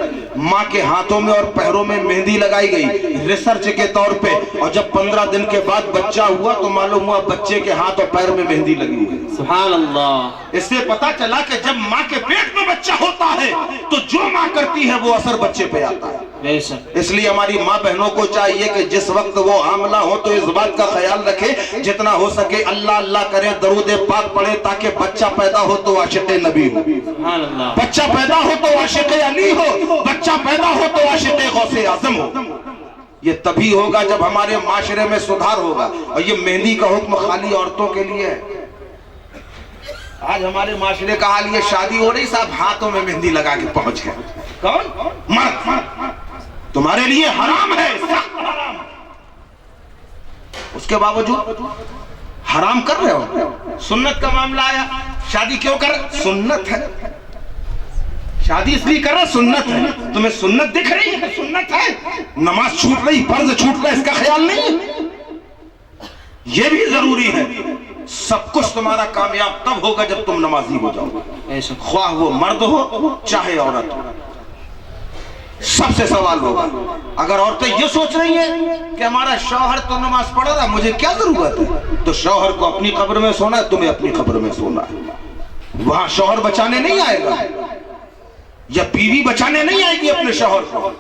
ماں کے ہاتھوں میں اور پیروں میں مہندی لگائی گئی ریسرچ کے طور پہ، اور جب 15 دن کے بعد بچہ ہوا تو معلوم ہوا بچے کے ہاتھ اور پیر میں مہندی لگی ہوئی۔ سبحان اللہ۔ اس سے پتا چلا کہ جب ماں کے پیٹ میں بچہ ہوتا ہے تو جو ماں کرتی ہے وہ اثر بچے پہ آتا ہے۔ بے شک۔ اس لیے ہماری ماں بہنوں کو چاہیے کہ جس وقت وہ حاملہ ہو تو اس بات کا خیال رکھے جتنا ہو سکے اللہ اللہ کرے، درود پاک پڑھے، تاکہ بچہ پیدا ہو تو عاشق نبی ہو، سبحان اللہ۔ بچہ پیدا ہو تو عاشق علی ہو، بچہ پیدا ہو تو عاشق غوث اعظم ہو۔ یہ تبھی ہوگا جب ہمارے معاشرے میں سدھار ہوگا۔ اور یہ مہندی کا حکم خالی عورتوں کے لیے ہے؟ آج ہمارے معاشرے کا حال یہ، شادی ہو رہی صاحب ہاتھوں میں مہندی لگا کے پہنچ گئے، کون؟ مرد۔ تمہارے لیے حرام ہے، سخت حرام۔ اس کے باوجود حرام کر رہے ہو۔ سنت کا معاملہ آیا، شادی کیوں کر؟ سنت ہے، شادی اس لیے کر رہا، سنت ہے۔ تمہیں سنت دکھ رہی ہے؟ سنت ہے۔ نماز چھوٹ رہی، فرض چھوٹ رہا، اس کا خیال نہیں ہے؟ یہ بھی ضروری ہے۔ سب کچھ تمہارا کامیاب تب ہوگا جب تم نمازی ہو جاؤ، خواہ وہ مرد ہو چاہے عورت ہو۔ سب سے سوال ہوگا، اگر عورتیں یہ سوچ رہی ہیں کہ ہمارا شوہر تو نماز پڑھ رہا، مجھے کیا ضرورت ہے، تو شوہر کو اپنی قبر میں سونا ہے، تمہیں اپنی قبر میں سونا ہے۔ وہاں شوہر بچانے نہیں آئے گا، یا بیوی بچانے نہیں آئے گی اپنے شوہر کو۔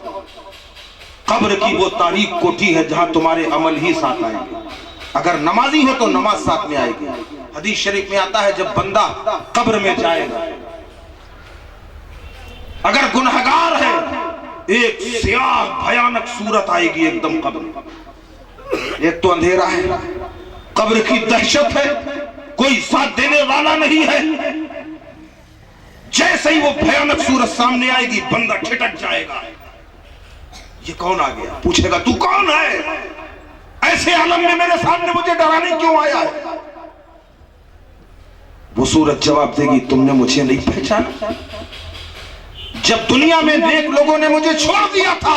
قبر کی وہ تاریک کوٹھی ہے جہاں تمہارے عمل ہی ساتھ آئیں گے۔ اگر نمازی ہو تو نماز ساتھ میں آئے گی۔ حدیث شریف میں آتا ہے جب بندہ قبر میں جائے گا، اگر گنہگار ہے، ایک سیاہ بھیانک صورت آئے گی ایک دم قبر میں۔ ایک تو اندھیرا ہے، قبر کی دہشت ہے، کوئی ساتھ دینے والا نہیں ہے۔ جیسے ہی وہ بھیانک صورت سامنے آئے گی بندہ ٹھٹک جائے گا، یہ کون آ گیا؟ پوچھے گا تو کون ہے؟ ایسے عالم میں میرے سامنے مجھے ڈرانے کیوں آیا ہے؟ وہ صورت جواب دے گی تم نے مجھے نہیں پہچانا؟ جب دنیا میں نیک لوگوں نے مجھے چھوڑ دیا تھا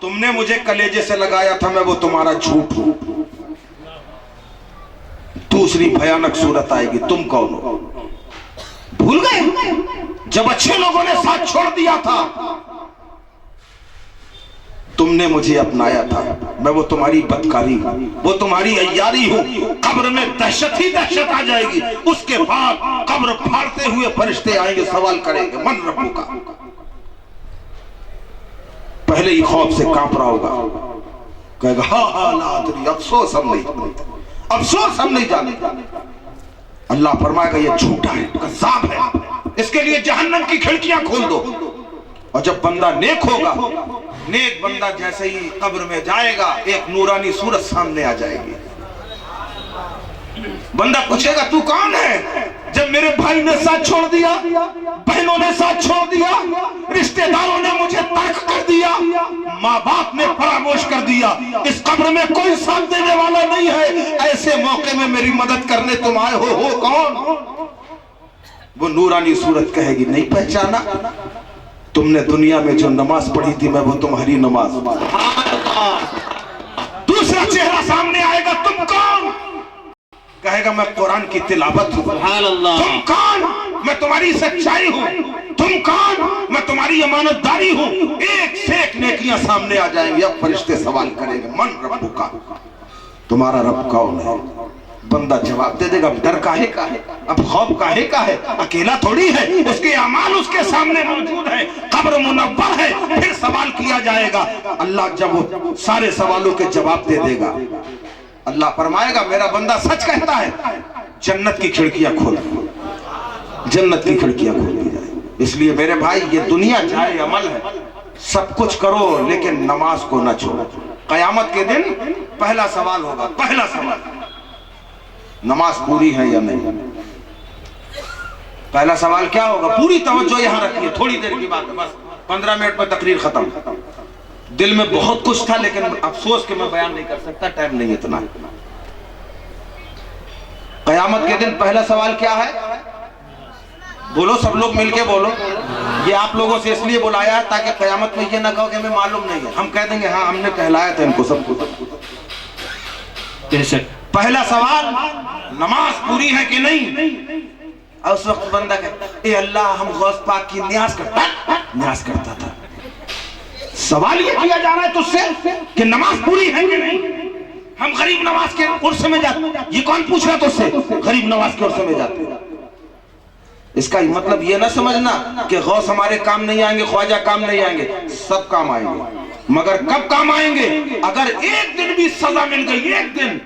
تم نے مجھے کلیجے سے لگایا تھا، میں وہ تمہارا جھوٹ ہوں۔ دوسری بھیانک صورت آئے گی، تم کون ہو؟ بھول گئے جب اچھے لوگوں نے ساتھ چھوڑ دیا تھا، تم نے مجھے اپنایا تھا، میں وہ تمہاری بدکاری ہوں، وہ تمہاری عیاری ہوں۔ قبر میں دہشت ہی دہشت آ جائے گی۔ اس کے بعد قبر پھاڑتے ہوئے فرشتے آئیں گے، سوال کریں گے من ربو کا۔ پہلے ہی خوف سے کانپ رہا ہوگا، کہے گا ہاں لا ادری، افسوس ہم نہیں جانتے، افسوس ہم نہیں جانتے۔ اللہ فرمائے گا یہ جھوٹا ہے، کذاب ہے، اس کے لیے جہنم کی کھڑکیاں کھول دو۔ اور جب بندہ نیک ہوگا، نیک بندہ جیسے ہی قبر میں جائے گا ایک نورانی صورت سامنے آ جائے گی۔ بندہ پوچھے گا تو کون ہے؟ جب میرے بھائی نے ساتھ چھوڑ دیا، بہنوں نے ساتھ چھوڑ دیا، رشتہ داروں نے مجھے ترک کر دیا، ماں باپ نے فراموش کر دیا، اس قبر میں کوئی ساتھ دینے والا نہیں ہے، ایسے موقع میں میری مدد کرنے تم آئے ہو کون؟ وہ نورانی صورت کہے گی نہیں پہچانا؟ تم نے دنیا میں جو نماز پڑھی تھی میں وہ تمہاری نماز۔ دوسرا چہرہ سامنے آئے گا، تم کون؟ کہے گا میں قرآن کی تلاوت ہوں۔ تم کون؟ میں تمہاری سچائی ہوں۔ تم کون؟ میں تمہاری امانت داری ہوں۔ ایک سے ایک نیکیاں سامنے آ جائیں گی۔ اب فرشتے سوال کریں گے من ربو کا، تمہارا رب کون ہے؟ بندہ جواب دے دے گا ڈر کاہے کا ہے، اب خوف کاہے کا ہے، اکیلا تھوڑی ہے، اس کے اعمال اس کے سامنے موجود ہے، قبر منور ہے۔ پھر سوال کیا جائے گا، اللہ جب وہ سارے سوالوں کے جواب دے دے گا، اللہ فرمائے گا میرا بندہ سچ کہتا ہے، جنت کی کھڑکیاں کھول، جنت کی کھڑکیاں کھول دی جائے۔ اس لیے میرے بھائی یہ دنیا جائے عمل ہے، سب کچھ کرو لیکن نماز کو نہ چھوڑو۔ قیامت کے دن پہلا سوال ہوگا، پہلا سوال نماز پوری ہے یا نہیں۔ پہلا سوال کیا ہوگا؟ پوری توجہ یہاں رکھیے، تھوڑی دیر کی بات ہے، بس 15 منٹ میں تقریر ختم۔ دل میں بہت کچھ تھا لیکن افسوس کہ میں بیان نہیں کر سکتا، ٹائم نہیں اتنا۔ قیامت کے دن پہلا سوال کیا ہے؟ بولو سب لوگ مل کے بولو۔ یہ آپ لوگوں سے اس لیے بلایا ہے تاکہ قیامت میں یہ نہ کہو کہ ہمیں معلوم نہیں ہے، ہم کہہ دیں گے ہاں ہم نے کہلایا تھا ان کو سب کو۔ پہلا سوال نماز پوری ہے کہ نہیں؟ اور اس وقت بندہ کہے اے اللہ ہم غوث پاک کی نیاز کرتا تھا. سوال یہ کیا جا رہا ہے تجھ سے کہ نماز پوری ہے کہ نہیں؟ ہم غریب نواز کے عرص میں جاتے. یہ کون پوچھ رہا تجھ سے غریب نواز کے عرص میں جاتے؟ اس کا مطلب یہ نہ سمجھنا کہ غوث ہمارے کام نہیں آئیں گے، خواجہ کام نہیں آئیں گے. سب کام آئیں گے، مگر کب کام آئیں گے؟ اگر ایک دن بھی سزا مل گئی، ایک دن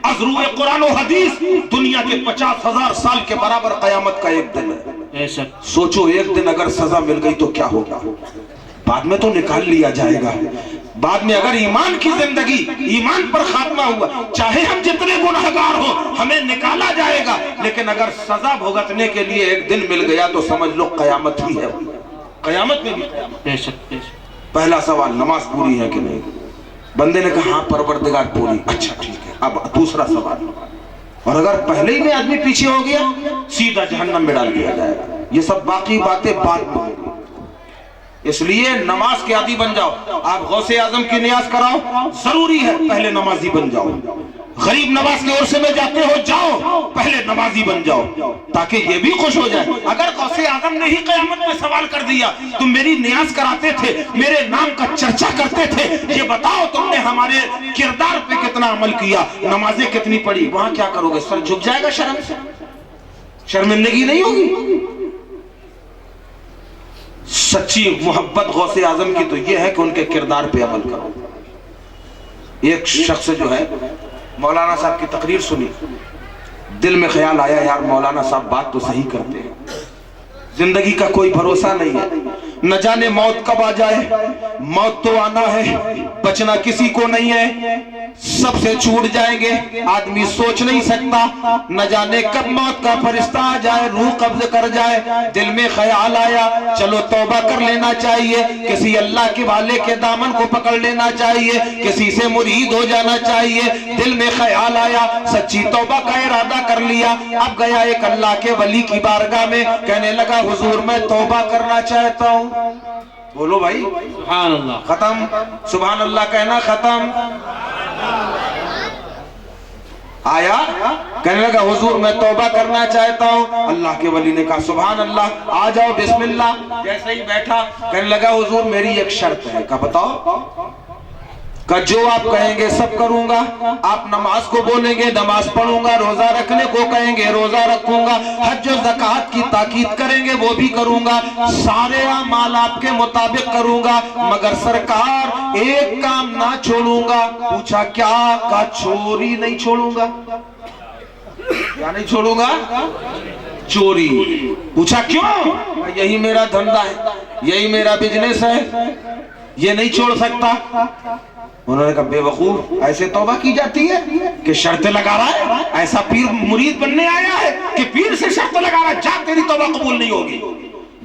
از روئے قرآن و حدیث دنیا کے 50,000 سال کے برابر قیامت کا ایک دن ہے. سوچو ایک دن اگر سزا مل گئی تو کیا ہوگا؟ بعد میں تو نکال لیا جائے گا. بعد میں اگر ایمان کی زندگی، ایمان پر خاتمہ ہوا، چاہے ہم جتنے گناہگار ہوں ہمیں نکالا جائے گا. لیکن اگر سزا بھگتنے کے لیے ایک دن مل گیا تو سمجھ لو قیامت ہی ہے. قیامت میں بھی پہلا سوال نماز پوری ہے کہ نہیں؟ بندے نے کہا ہاں پروردگار پوری. اچھا ٹھیک ہے. اب دوسرا سوال، اور اگر پہلے ہی میں آدمی پیچھے ہو گیا سیدھا جہنم میں ڈال دیا جائے گا. یہ سب باقی باتیں بعد میں ہوگی. اس لیے نماز کے عادی بن جاؤ. آپ غوث اعظم کی نیاز کراؤ، ضروری ہے پہلے نمازی بن جاؤ. غریب نواز کے عرصے میں جاتے ہو، جاؤ پہلے نمازی بن جاؤ تاکہ یہ بھی خوش ہو جائے. اگر غوث اعظم نے ہی قیامت میں سوال کر دیا تم میری نیاز کراتے تھے، میرے نام کا چرچا کرتے تھے، یہ بتاؤ تم نے ہمارے کردار پہ کتنا عمل کیا، نمازیں کتنی پڑھی، وہاں کیا کرو گے؟ سر جھک جائے گا شرم سے؟ شرمندگی نہیں ہوگی؟ سچی محبت غوث اعظم کی تو یہ ہے کہ ان کے کردار پہ عمل کرو. ایک شخص جو ہے مولانا صاحب کی تقریر سنی، دل میں خیال آیا یار مولانا صاحب بات تو صحیح کرتے ہیں، زندگی کا کوئی بھروسہ نہیں ہے، نہ جانے موت کب آ جائے. موت تو آنا ہے، بچنا کسی کو نہیں ہے، سب سے چھوٹ جائیں گے. آدمی سوچ نہیں سکتا، نہ جانے کب موت کا فرشتہ آ جائے، روح قبض کر جائے. دل میں خیال آیا چلو توبہ کر لینا چاہیے، کسی اللہ کے والے کے دامن کو پکڑ لینا چاہیے، کسی سے مرید ہو جانا چاہیے. دل میں خیال آیا، سچی توبہ کا ارادہ کر لیا. اب گیا ایک اللہ کے ولی کی بارگاہ میں، کہنے لگا حضور میں توبہ کرنا چاہتا ہوں. بولو بھائی سبحان اللہ. ختم. سبحان اللہ کہنا ختم. آیا کہنے لگا حضور میں توبہ کرنا چاہتا ہوں. اللہ کے ولی نے کہا سبحان اللہ، آ جاؤ بسم اللہ. جیسے ہی بیٹھا کہنے لگا حضور میری ایک شرط ہے. کہا بتاؤ. کہ جو آپ کہیں گے سب کروں گا. آپ نماز کو بولیں گے نماز پڑھوں گا، روزہ رکھنے کو کہیں گے روزہ رکھوں گا، حج و زکوٰۃ کی تاکید کریں گے وہ بھی کروں گا، سارے اعمال آپ کے مطابق کروں گا، مگر سرکار ایک کام نہ چھوڑوں گا. پوچھا کیا؟ کہا چوری نہیں چھوڑوں گا. کیا نہیں چھوڑوں گا؟ چوری. پوچھا کیوں؟ یہی میرا دھندا ہے، یہی میرا بزنس ہے، یہ نہیں چھوڑ سکتا. انہوں نے کہا بے وقوف، ایسے توبہ کی جاتی ہے کہ شرطیں لگا رہا ہے؟ ایسا پیر مرید بننے آیا ہے کہ پیر سے شرط لگا رہا ہے؟ جا تیری توبہ قبول نہیں ہوگی.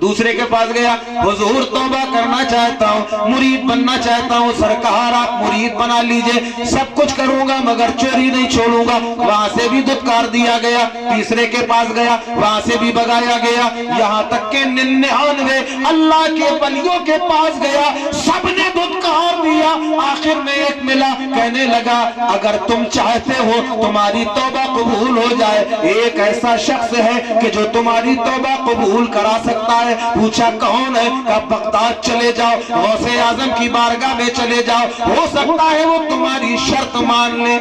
دوسرے کے پاس گیا، حضور توبہ کرنا چاہتا ہوں، مرید بننا چاہتا ہوں. سرکار آپ مرید بنا لیجئے، سب کچھ کروں گا مگر چوری نہیں چھوڑوں گا. وہاں سے بھی دھتکار دیا گیا. تیسرے کے پاس گیا، وہاں سے بھی بگایا گیا. یہاں تک کہ 99 اللہ کے ولیوں کے پاس گیا، سب نے دھتکار دیا. آخر میں ایک ملا، کہنے لگا اگر تم چاہتے ہو تمہاری توبہ قبول ہو جائے، ایک ایسا شخص ہے کہ جو تمہاری توبہ قبول کرا سکتا ہے. پوچھا کون ہے؟ کہا بغداد چلے جاؤ، غوث اعظم کی بارگاہ میں چلے جاؤ، ہو سکتا ہے وہ تمہاری شرط مان لے.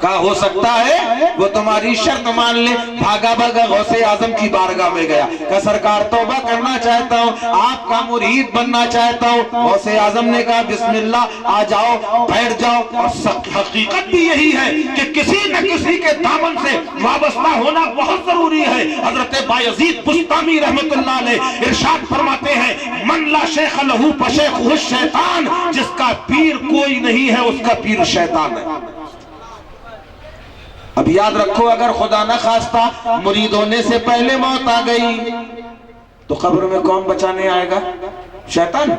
کہا ہو سکتا ہے وہ تمہاری شرط مان لے. بھاگا بھاگا غوث اعظم کی بارگاہ میں گیا. کہا سرکار توبہ کرنا چاہتا ہوں، آپ کا مرید بننا چاہتا ہوں. غوث اعظم نے کہا بسم اللہ، آ جاؤ بیٹھ جاؤ. اور حقیقت بھی یہی ہے کہ کسی نہ کسی کے دامن سے وابستہ ہونا بہت ضروری ہے. حضرت بایزید بسطامی رحمت اللہ علیہ ارشاد فرماتے ہیں من لا شیخ لہو فشیخ الشیطان، جس کا پیر کوئی نہیں ہے اس کا پیر شیطان ہے. اب یاد رکھو اگر خدا نہ خواستہ مرید ہونے سے پہلے موت آ گئی تو قبر میں کون بچانے آئے گا؟ شیطان.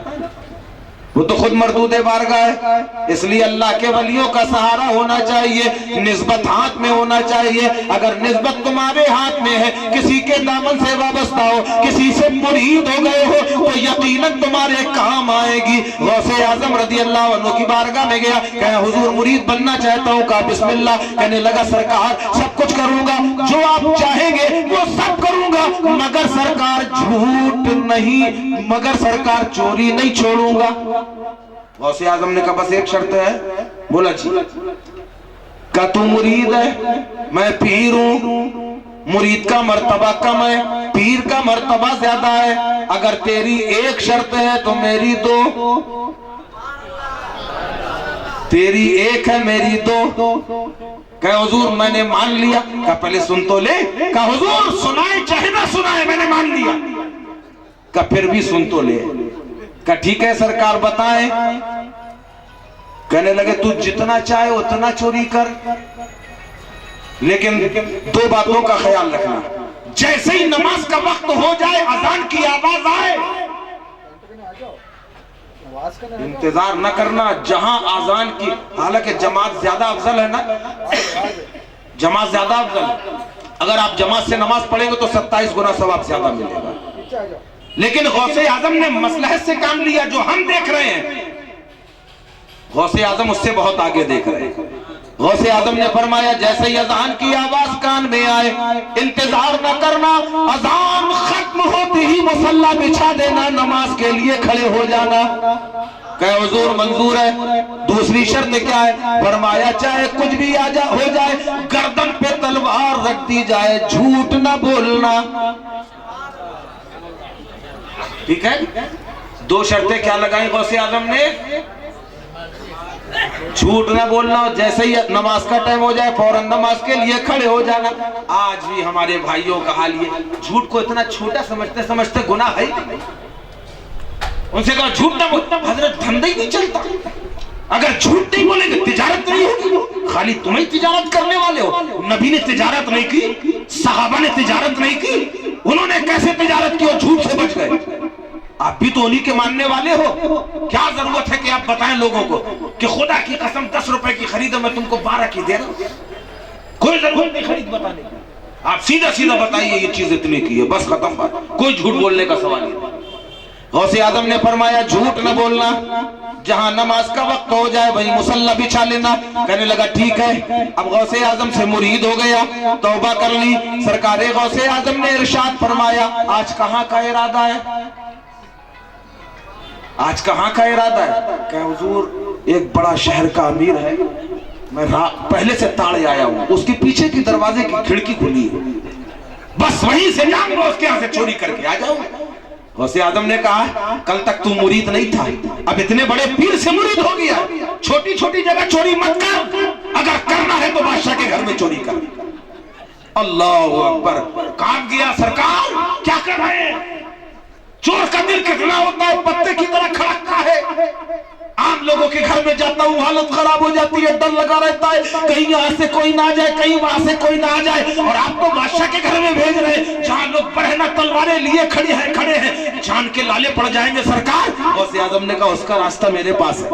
وہ تو خود مردود بارگاہ ہے. اس لیے اللہ کے ولیوں کا سہارا ہونا چاہیے, نسبت ہاتھ میں ہونا چاہیے. اگر نسبت تمہارے ہاتھ میں ہے, کسی کے دامن سے وابستہ ہو, کسی سے مرید ہو گئے ہو, تو یقیناً تمہارے کام آئے گی. غوث اعظم رضی اللہ عنہ کی بارگاہ میں گیا, کہا حضور مرید بننا چاہتا ہوں. کہا بسم اللہ. کہنے لگا سرکار سب کچھ کروں گا, جو آپ چاہیں گے وہ سب کروں گا, مگر سرکار جھوٹ نہیں, مگر سرکار چوری نہیں چھوڑوں گا. غوث اعظم نے کہا بس ایک شرط ہے. بولا جی. کہا تو مرید ہے, میں پیر ہوں. مرید کا مرتبہ کم ہے, پیر کا مرتبہ زیادہ ہے. اگر تیری ایک شرط ہے تو میری دو. تیری ایک ہے میری دو. کہا حضور میں نے مان لیا. کہا پہلے سن تو لے. کہا حضور سنائے چاہے نہ سنائے میں نے مان لیا. کہا پھر بھی سن تو لے. کہا ٹھیک ہے سرکار بتائیں. کہنے لگے تو جتنا چاہے اتنا چوری کر, لیکن دو باتوں کا خیال رکھنا. جیسے ہی نماز کا وقت ہو جائے, اذان کی آواز آئے, انتظار نہ کرنا. جہاں اذان کی, حالانکہ جماعت زیادہ افضل ہے نا, جماعت زیادہ افضل. اگر آپ جماعت سے نماز پڑھیں گے تو 27 گنا ثواب زیادہ ملے گا. لیکن غوث اعظم نے مصلحت سے کام لیا. جو ہم دیکھ رہے ہیں, غوث اعظم اس سے بہت آگے دیکھ رہے ہیں. غوث اعظم نے فرمایا جیسے ہی اذان کی آواز کان میں آئے, انتظار نہ کرنا, اذان ختم ہوتے ہی مصلی بچھا دینا, نماز کے لیے کھڑے ہو جانا. کہ حضور منظور ہے. دوسری شرط کیا ہے؟ فرمایا چاہے کچھ بھی ہو جائے, گردن پہ تلوار رکھ دی جائے, جھوٹ نہ بولنا. ٹھیک ہے. دو شرطیں کیا لگائیں غوث اعظم نے؟ جھوٹ نہ بولنا, جیسے ہی نماز کا ٹائم ہو جائے فوراً نماز کے لیے کھڑے ہو جانا. آج بھی ہمارے بھائیوں کا حال یہ, جھوٹ کو اتنا چھوٹا سمجھتے گناہ ہے. ان سے کہا جھوٹ نہ بولنا, حضرت دھندہ ہی نہیں چلتا. اگر جھوٹ نہیں بولیں گے تجارت نہیں ہوگی. خالی تمہیں تجارت کرنے والے ہو. نبی نے تجارت نہیں کی, صحابہ نے تجارت نہیں کی. انہوں نے کیسے تجارت کی اور جھوٹ سے بچ گئے؟ آپ بھی تو انہی کے ماننے والے ہو. کیا ضرورت ہے کہ آپ بتائیں لوگوں کو کہ خدا کی قسم 10 روپے کی خرید میں تم کو 12 کی دے رہا ہوں؟ کوئی ضرورت نہیں خرید بتانے کی. آپ سیدھا سیدھا بتائیے یہ چیز اتنے کی ہے, بس ختم بات. کوئی جھوٹ بولنے کا سوال نہیں. غوث اعظم نے فرمایا جھوٹ نہ بولنا, جہاں نماز کا وقت ہو جائے وہی مصلی بچھا لینا. کہنے لگا ٹھیک ہے. اب غوث اعظم سے مرید ہو گیا, توبہ کر لی. سرکار غوث اعظم نے ارشاد فرمایا آج کہاں کا ارادہ ہے؟ آج کہاں کا ارادہ ہے؟ کہ حضور ایک بڑا شہر کا امیر ہے, میں پہلے سے تاڑے آیا ہوں, اس کے پیچھے کی دروازے کی کھڑکی کھلی ہے, بس وہیں سے جاؤں گا, اس کے ہاں سے چوری کر کے آ جاؤں. غوث اعظم نے کہا کل تک تو مرید نہیں تھا, اب اتنے بڑے پیر سے مرید ہو گیا. چھوٹی چھوٹی جگہ چوری مت کر, اگر کرنا ہے تو بادشاہ کے گھر میں چوری کر. اللہ اکبر. کانپ گیا, سرکار کیا کر رہے ہیں؟ چور کا دل کتنا ہوتا ہے, پتے کی طرح کھڑکتا ہے. عام لوگوں کے گھر میں جاتا ہوں حالت خراب ہو جاتی ہے, ڈر لگا رہتا ہے کہیں یہاں سے کوئی نہ آ جائے, کہیں وہاں سے کوئی نہ آ جائے. اور آپ کو بادشاہ کے گھر میں بھیج رہے ہیں جہاں لوگ برہنہ تلواریں لیے کھڑے ہیں, جان کے لالے پڑ جائیں گے. سرکار غوث اعظم نے کہا اس کا راستہ میرے پاس ہے.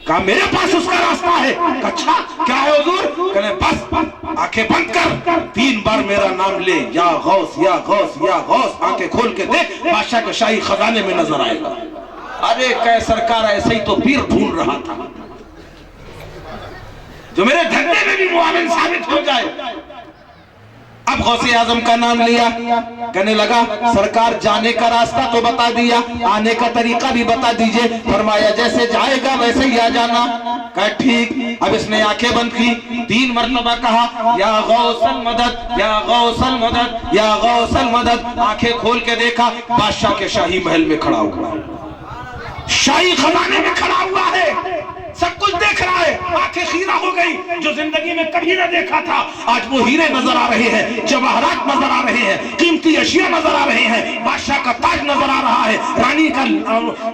کہا میرے پاس اس کا راستہ ہے. اچھا کیا ہے حضور؟ کہنے بس آنکھیں بند کر, 3 بار میرا نام لے, یا غوث یا غوث یا غوث. آنکھیں کھول کے دیکھ, بادشاہ کے شاہی خزانے میں نظر آئے گا. ارے کہ سرکار ایسے ہی تو پیر ڈھونڈ رہا تھا جو میرے دھندے میں بھی معاون ثابت ہو جائے. اب غوث اعظم کا نام لیا, کہنے لگا سرکار جانے کا راستہ تو بتا دیا, آنے کا طریقہ بھی بتا دیجئے. فرمایا جیسے جائے گا ویسے ہی آ جانا. کہا ٹھیک. اب اس نے آنکھیں بند کی, 3 مرتبہ کہا یا غوث المدد یا غوث المدد یا غوث المدد. آنکھیں کھول کے دیکھا بادشاہ کے شاہی محل میں کھڑا ہوا, شاہی خزانے میں کھڑا ہوا ہے, سب کچھ دیکھ رہا ہے. آنکھیں خیرہ ہو گئی, جو زندگی میں کبھی نہ دیکھا تھا. آج وہ ہیرے نظر آ رہے ہیں, جواہرات نظر آ رہے ہیں, قیمتی اشیاء نظر آ رہے ہیں, بادشاہ کا تاج نظر آ رہا ہے, رانی کا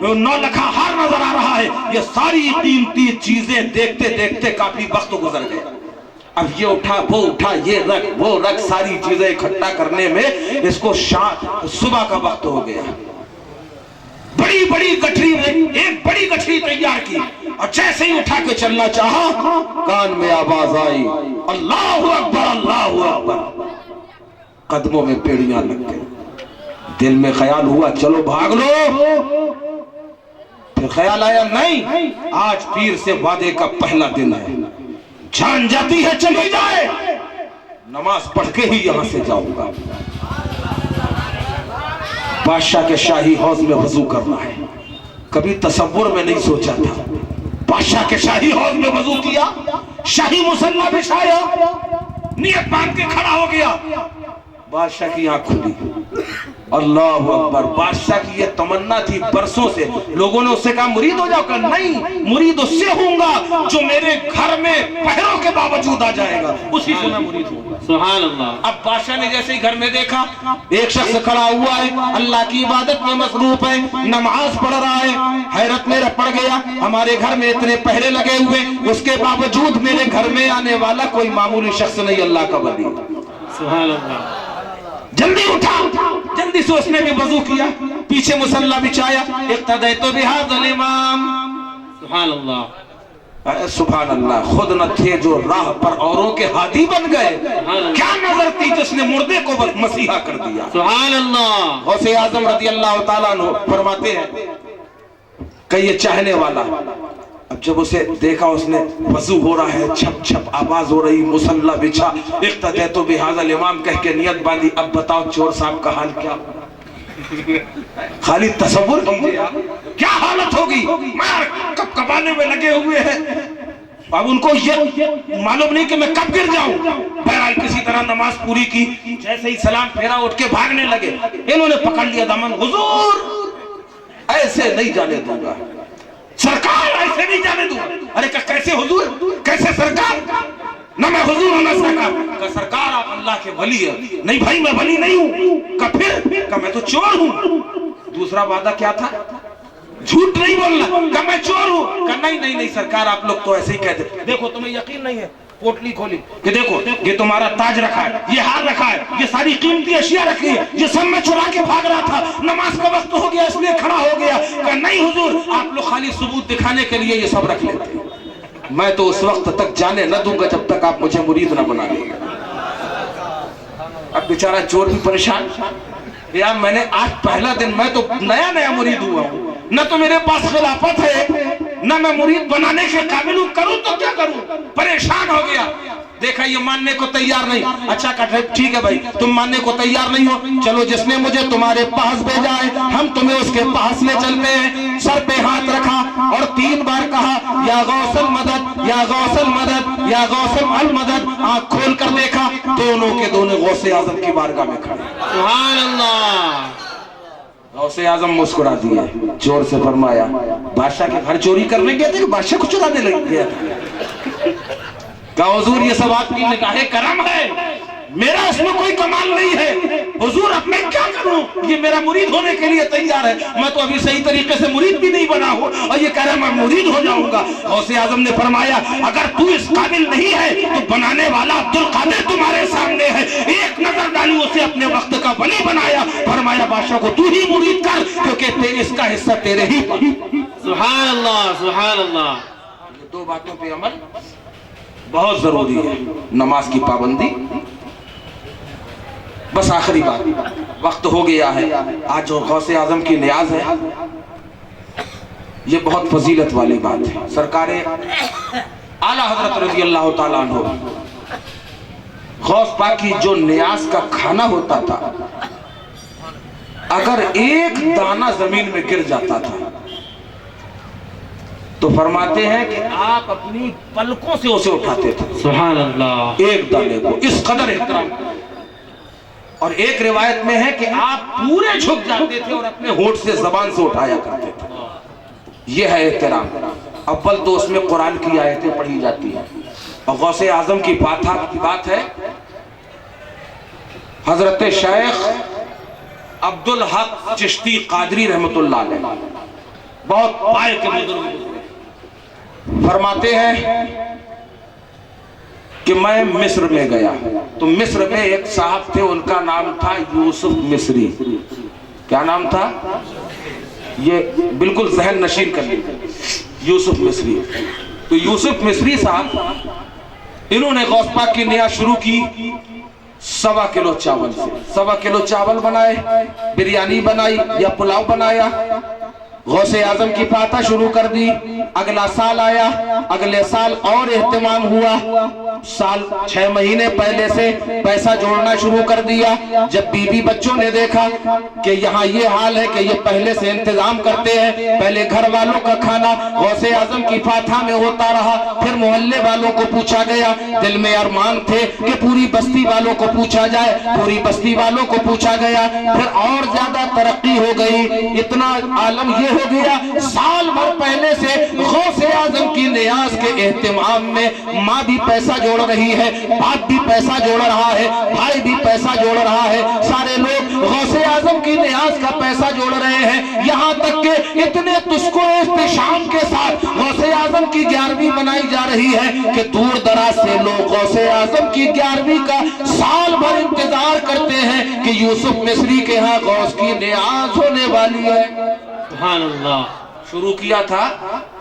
9 لکھا ہار نظر آ رہا ہے. یہ ساری قیمتی چیزیں دیکھتے دیکھتے کافی وقت گزر گئے. اب یہ اٹھا وہ اٹھا, یہ رکھ وہ رکھ, ساری چیزیں اکٹھا کرنے میں اس کو صبح کا وقت ہو گیا. بڑی بڑی گٹھری ایک بڑی گٹھری تیار کی اور جیسے ہی اٹھا کے چلنا چاہا کان میں آواز آئی اللہ اکبر اللہ اکبر، قدموں میں پیڑیاں لگ گئی، دل میں خیال ہوا چلو بھاگ لو، پھر خیال آیا نہیں آج پیر سے وعدے کا پہلا دن ہے، جان جاتی ہے چلی جائے، نماز پڑھ کے ہی یہاں سے جاؤں گا۔ بادشاہ کے شاہی حوض میں وضو کرنا ہے، کبھی تصور میں نہیں سوچا تھا۔ بادشاہ کے شاہی حوض میں وضو کیا، شاہی مصلی بچھایا، نیت باندھ کے کھڑا ہو گیا، بادشاہ کی آنکھ کھلی، اللہ اکبر۔ بادشاہ کی یہ تمنا تھی برسوں سے، لوگوں نے اس سے کہا مرید ہو جاؤ، کہا نہیں، مرید اس سے ہوں گا جو میرے گھر میں پہروں کے باوجود آ جائے گا، اسی سے میں مرید ہوں گا۔ سبحان اللہ۔ اب بادشاہ نے جیسے ہی گھر میں دیکھا ایک شخص کھڑا ہوا ہے، اللہ کی عبادت میں مصروف ہے، نماز پڑھ رہا ہے، حیرت میں پڑ گیا، ہمارے گھر میں اتنے پہرے لگے ہوئے، اس کے باوجود میرے گھر میں آنے والا کوئی معمولی شخص نہیں، اللہ کا ولی۔ سبحان اللہ۔ جلدی اٹھا، جلدی سے اس نے بھی وضو کیا، پیچھے مصلی بچھایا، اقتدیت بہذا الامام۔ سبحان اللہ۔ سبحان اللہ، خود نہ تھے جو راہ پر اوروں کے ہادی بن گئے، کیا نظر تھی جس نے مردے کو مسیحا کر دیا۔ سبحان اللہ۔ غوث اعظم رضی اللہ تعالیٰ عنہ فرماتے ہیں کہ یہ چاہنے والا اب جب اسے دیکھا، اس نے وضو ہو رہا ہے، چھپ چھپ آواز ہو رہی، مصلی بچھا، اقتدیت بہذا الامام کہہ کے نیت باندھی، اب بتاؤ چور صاحب کا حال کیا ہوگا؟ خالی تصور کیجئے کیا حالت ہوگی، مار کب کبانے میں لگے ہوئے ہیں، اب ان کو یہ معلوم نہیں کہ میں کب گر جاؤں۔ بہرحال کسی طرح نماز پوری کی، جیسے ہی سلام پھیرا اٹھ کے بھاگنے لگے، انہوں نے پکڑ لیا دامن، حضور ایسے نہیں جانے دوں گا، سرکار ایسے نہیں جانے دوں گا۔ ارے کیسے حضور، کیسے سرکار؟ نہ میں حضور ہوں نہ سرکار۔ کہ سرکار آپ اللہ کے ولی ہیں۔ نہیں بھائی میں ولی نہیں ہوں۔ کہ پھر؟ کہ میں تو چور ہوں۔ دوسرا وعدہ کیا تھا؟ جھوٹ نہیں بولنا۔ کہ میں چور ہوں۔ کہ نہیں سرکار آپ لوگ تو ایسے ہی کہتے، دیکھو تمہیں یقین نہیں ہے، پوٹلی کھولی کہ دیکھو یہ تمہارا تاج رکھا ہے، یہ ہار رکھا ہے، یہ ساری قیمتی اشیاء رکھی ہے، یہ سب میں چرا کے بھاگ رہا تھا، نماز کا وقت ہو گیا اس لیے کھڑا ہو گیا۔ کہ نہیں حضور آپ لوگ خالی ثبوت دکھانے کے لیے یہ سب رکھ لیتے ہیں، میں تو اس وقت تک جانے نہ دوں گا جب تک آپ مجھے مرید نہ بنا لیں گے۔ اب بیچارہ چور بھی پریشان، یار میں نے آج پہلا دن، میں تو نیا مرید ہوا ہوں، نہ تو میرے پاس خلافت ہے نہ میں مرید بنانے کے قابل ہوں، کروں تو کیا کروں، پریشان ہو گیا۔ دیکھا یہ ماننے کو تیار نہیں، اچھا کہا ٹھیک ہے بھائی تم ماننے کو تیار نہیں ہو، چلو جس نے مجھے تمہارے پاس بھیجا ہے ہم تمہیں اس کے پاس لے چلتے ہیں۔ سر پہ ہاتھ رکھا اور 3 بار کہا یا غوث المدد یا غوث المدد یا غوث المدد۔ آنکھ کھول کر دیکھا، دونوں کے دونوں غوث اعظم کی بارگاہ میں کھڑے۔ سبحان اللہ۔ غوث اعظم مسکرا دیے، چور سے فرمایا بادشاہ کے گھر چوری کرنے گئے تھے کہ بادشاہ کو چرانے لگ گیا تھا؟ کہا حضور یہ سب آپ کی نگاہ کرم ہے، میرا اس میں کوئی کمال نہیں ہے، حضور اب میں کیا کروں، یہ میرا مرید ہونے کے لیے تیار ہے، میں تو ابھی صحیح طریقے سے مرید بھی نہیں بنا ہوں اور یہ کہہ رہا ہے میں مرید ہو جاؤں گا۔ غوث اعظم نے فرمایا اگر تو اس قابل نہیں ہے تو بنانے والا عبدالقادر تمہارے سامنے ہے۔ ایک نظر ڈالی، اسے اپنے وقت کا ولی بنایا، فرمایا بادشاہ کو تو ہی مرید کر کیونکہ اس کا حصہ تیرے ہی پر۔ سبحان اللہ سبحان اللہ۔ یہ 2 باتوں پہ عمل بہت ضروری ہے، نماز کی پابندی۔ بس آخری بات، وقت ہو گیا ہے، آج جو غوث اعظم کی نیاز ہے یہ بہت فضیلت والی بات ہے۔ سرکار اعلیٰ حضرت رضی اللہ تعالیٰ عنہ غوث پاک کی جو نیاز کا کھانا ہوتا تھا، اگر ایک دانہ زمین میں گر جاتا تھا تو فرماتے ہیں کہ آپ اپنی پلکوں سے اسے اٹھاتے تھے، سبحان اللہ۔ ایک دانے کو، اس قدر احترام۔ اور ایک روایت میں ہے کہ آپ پورے جھک جاتے تھے اور اپنے ہونٹ سے زبان سے اٹھایا کرتے تھے۔ یہ ہے احترام۔ اول تو اس میں قرآن کی آیتیں پڑھی جاتی ہیں، اور غوث اعظم کی بات ہے حضرت شیخ عبدالحق چشتی قادری رحمت اللہ علیہ، بہت پائے کے بزرگ، فرماتے ہیں کہ میں مصر میں گیا تو مصر میں ایک صاحب تھے، ان کا نام تھا یوسف مصری۔ کیا نام تھا؟ یہ بالکل ذہن نشین کر لیجیے، یوسف مصری. تو یوسف مصری صاحب انہوں نے غوث پاک کی نیاز شروع کی 1.25 کلو چاول سے. 1.25 کلو چاول بنائے، بریانی بنائی یا پلاؤ بنایا، غوث اعظم کی فاتحہ شروع کر دی. اگلا سال آیا، اگلے سال اور اہتمام ہوا. سال 6 مہینے پہلے سے پیسہ جوڑنا شروع کر دیا. جب بیوی بچوں نے دیکھا کہ یہاں یہ حال ہے کہ یہ پہلے سے انتظام کرتے ہیں، پہلے گھر والوں کا کھانا غوث اعظم کی فاتحہ میں ہوتا رہا، پھر محلے والوں کو پوچھا گیا. دل میں ارمان تھے کہ پوری بستی والوں کو پوچھا جائے، پوری بستی والوں کو پوچھا گیا. پھر اور زیادہ ترقی ہو گئی، اتنا عالم یہ ہو گیا. سال بھر پہلے سے غوث اعظم کی نیاز کے اہتمام میں ماں بھی پیسہ جوڑ رہی ہے، باپ بھی پیسہ جوڑ رہا ہے، بھائی بھی پیسہ جوڑ رہا ہے. سارے لوگ غوث اعظم کی نیاز کا پیسہ جوڑ رہے ہیں. یہاں تک کہ اتنے تسکو احتشام کے ساتھ غوث اعظم کی 11ویں منائی جا رہی ہے کہ دور دراز سے لوگ غوث اعظم کی 11ویں کا سال بھر انتظار کرتے ہیں کہ یوسف مصری کے ہاں غوث کی نیاز ہونے والی ہے. سبحان اللہ. شروع کیا تھا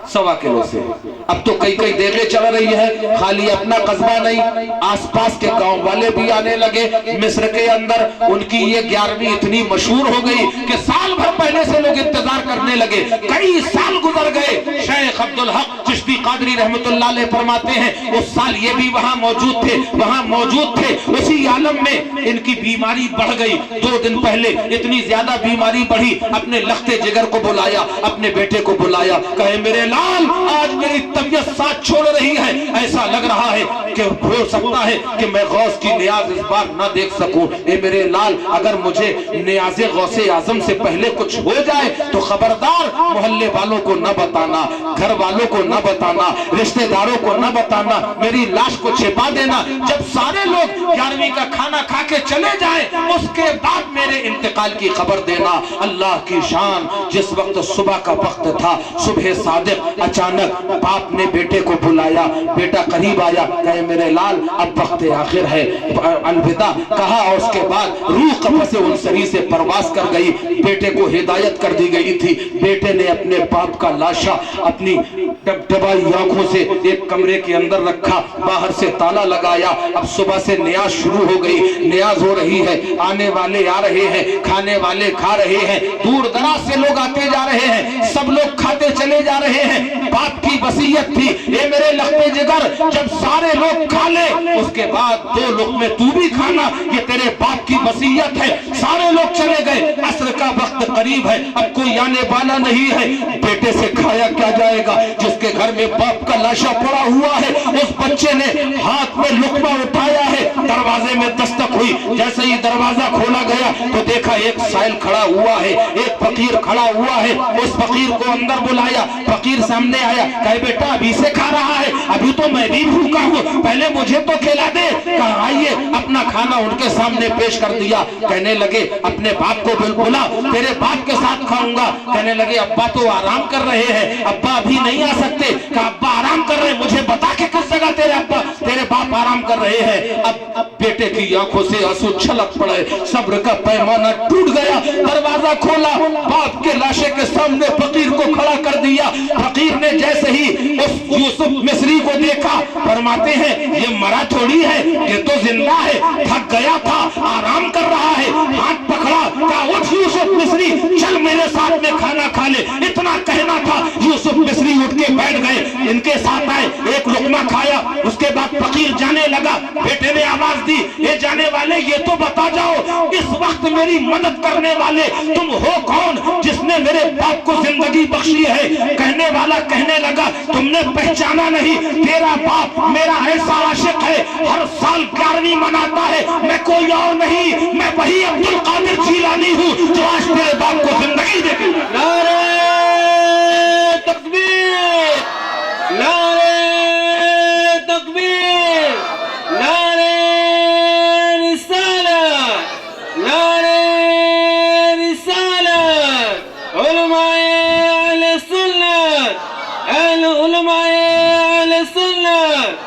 1.25 کلو سے، اب تو کئی دیگیں چل رہی ہے. خالی اپنا قصبہ نہیں، آس پاس کے گاؤں والے بھی آنے لگے. مصر کے اندر ان کی یہ 11ویں اتنی مشہور ہو گئی کہ سال بھر پہلے سے لوگ انتظار کرنے لگے. کئی سال گزر گئے. شیخ عبدالحق چشتی قادری رحمت اللہ علیہ فرماتے ہیں اس سال یہ بھی وہاں موجود تھے. اسی عالم میں ان کی بیماری بڑھ گئی. 2 دن پہلے اتنی زیادہ بیماری بڑھی، اپنے لختے جگر کو بلایا، اپنے بیٹے کو بلایا، کہے میرے لال آج میری طبیعت ساتھ چھوڑ رہی ہے، ایسا لگ رہا ہے کہ ہو سکتا ہے کہ میں غوث کی نیاز اس بار نہ دیکھ سکوں. اے میرے لال اگر مجھے نیاز غوث اعظم سے پہلے کچھ ہو جائے تو خبردار محلے والوں کو نہ بتانا، گھر والوں کو نہ بتانا، رشتہ داروں کو نہ بتانا، میری لاش کو چھپا دینا. جب سارے لوگ 11ویں کا کھانا کھا کے چلے جائیں اس کے بعد میرے انتقال کی خبر دینا. اللہ کی شان. جس وقت صبح کا وقت تھا، صبح صادق، اچانک باپ نے بیٹے کو بلایا. بیٹا قریب آیا، کہے میرے لال اب وقت آخر ہے، الوداع کہا. اور اس کے بعد روح قفس انصری سے پرواز کر گئی. بیٹے کو ہدایت کر دی گئی تھی. بیٹے نے اپنے باپ کا لاشا اپنی ڈبڈبائی آنکھوں سے ایک کمرے کے اندر رکھا، باہر سے تالا لگایا. اب صبح سے نیاز شروع ہو گئی. نیاز ہو رہی ہے، آنے والے آ رہے ہیں، کھانے والے کھا رہے ہیں، دور دراز سے لوگ آتے جا رہے ہیں، سب لوگ کھاتے چلے جا رہے ہیں. باپ کی وصیت تھی، اے میرے لختے جگر جب سارے لوگ کھا لے اس کے بعد 2 لقمے تو بھی کھانا، یہ تیرے باپ کی وصیت ہے. سارے لوگ چلے گئے. عصر کا وقت قریب ہے، اب کوئی آنے والا نہیں ہے. بیٹے سے کھایا کیا جائے گا جس کے گھر میں باپ کا لاشا پڑا ہوا ہے. اس بچے نے ہاتھ میں لقمہ اٹھایا ہے. دروازے میں دستک ہوئی. جیسے ہی دروازہ کھولا گیا تو دیکھا ایک سائل کھڑا ہوا ہے، ایک فقیر کھڑا ہوا ہے. اس فقیر کو اندر بلایا. فقیر سامنے آیا، کہے بیٹا ابھی سے کھا رہا ہے؟ ابھی تو میں بھی بھوکا ہوں، پہلے مجھے تو کھلا دے. کہا آئیے. اپنا کھانا ان کے سامنے پیش کر دیا. کہنے لگے اپنے باپ کو بلا، تیرے باپ کے ساتھ کھاؤں گا. کہنے لگے ابا تو آرام کر رہے ہیں، ابا ابھی نہیں آ سکتے. کہا ابا آرام کر رہے ہیں، مجھے بتا کہ کس جگہ تیرے باپ آرام کر رہے ہیں. اب بیٹے کی آنکھوں سے آنسو چھلک پڑے. صبر کا پیمانہ ٹوٹ گیا. دروازہ کھولا، باپ کے لاشے کے سامنے فقیر کو کھڑا کر دیا. فقیر نے جیسے ہی اس یوسف مصری کو دیکھا فرماتے ہیں یہ مرا تھوڑی ہے، یہ تو زندہ ہے، تھک گیا تھا، آرام کر رہا ہے. ہاتھ پکڑا، کہا اٹھ یوسف مصری، چل میرے ساتھ میں کھانا کھا لے. اتنا کہنا تھا. یوسف مصری اٹھ کے بیٹھ گئے، ان کے ساتھ آئے، ایک لقمہ کھایا. اس کے بعد فقیر جانے لگا. بیٹے نے آواز دی، اے جانے والے یہ تو بتا جاؤ اس وقت میری مدد کرنے والے تم ہو کون جس نے میرے باپ کو زندگی بخشی ہے؟ کہنے والا کہنے لگا تم نے پہچانا نہیں، تیرا باپ میرا ایسا عاشق ہے، ہر سال 11ویں مناتا ہے. میں کوئی اور نہیں، میں وہی عبدالقادر جیلانی ہوں جو آج تیرے باپ کو زندگی دے گی. نعرہ تکبیر، نعرہ تکبیر، نعرہ رسالت، نعرہ رسالت. علماء اہل سنت، علماء اہل سنت.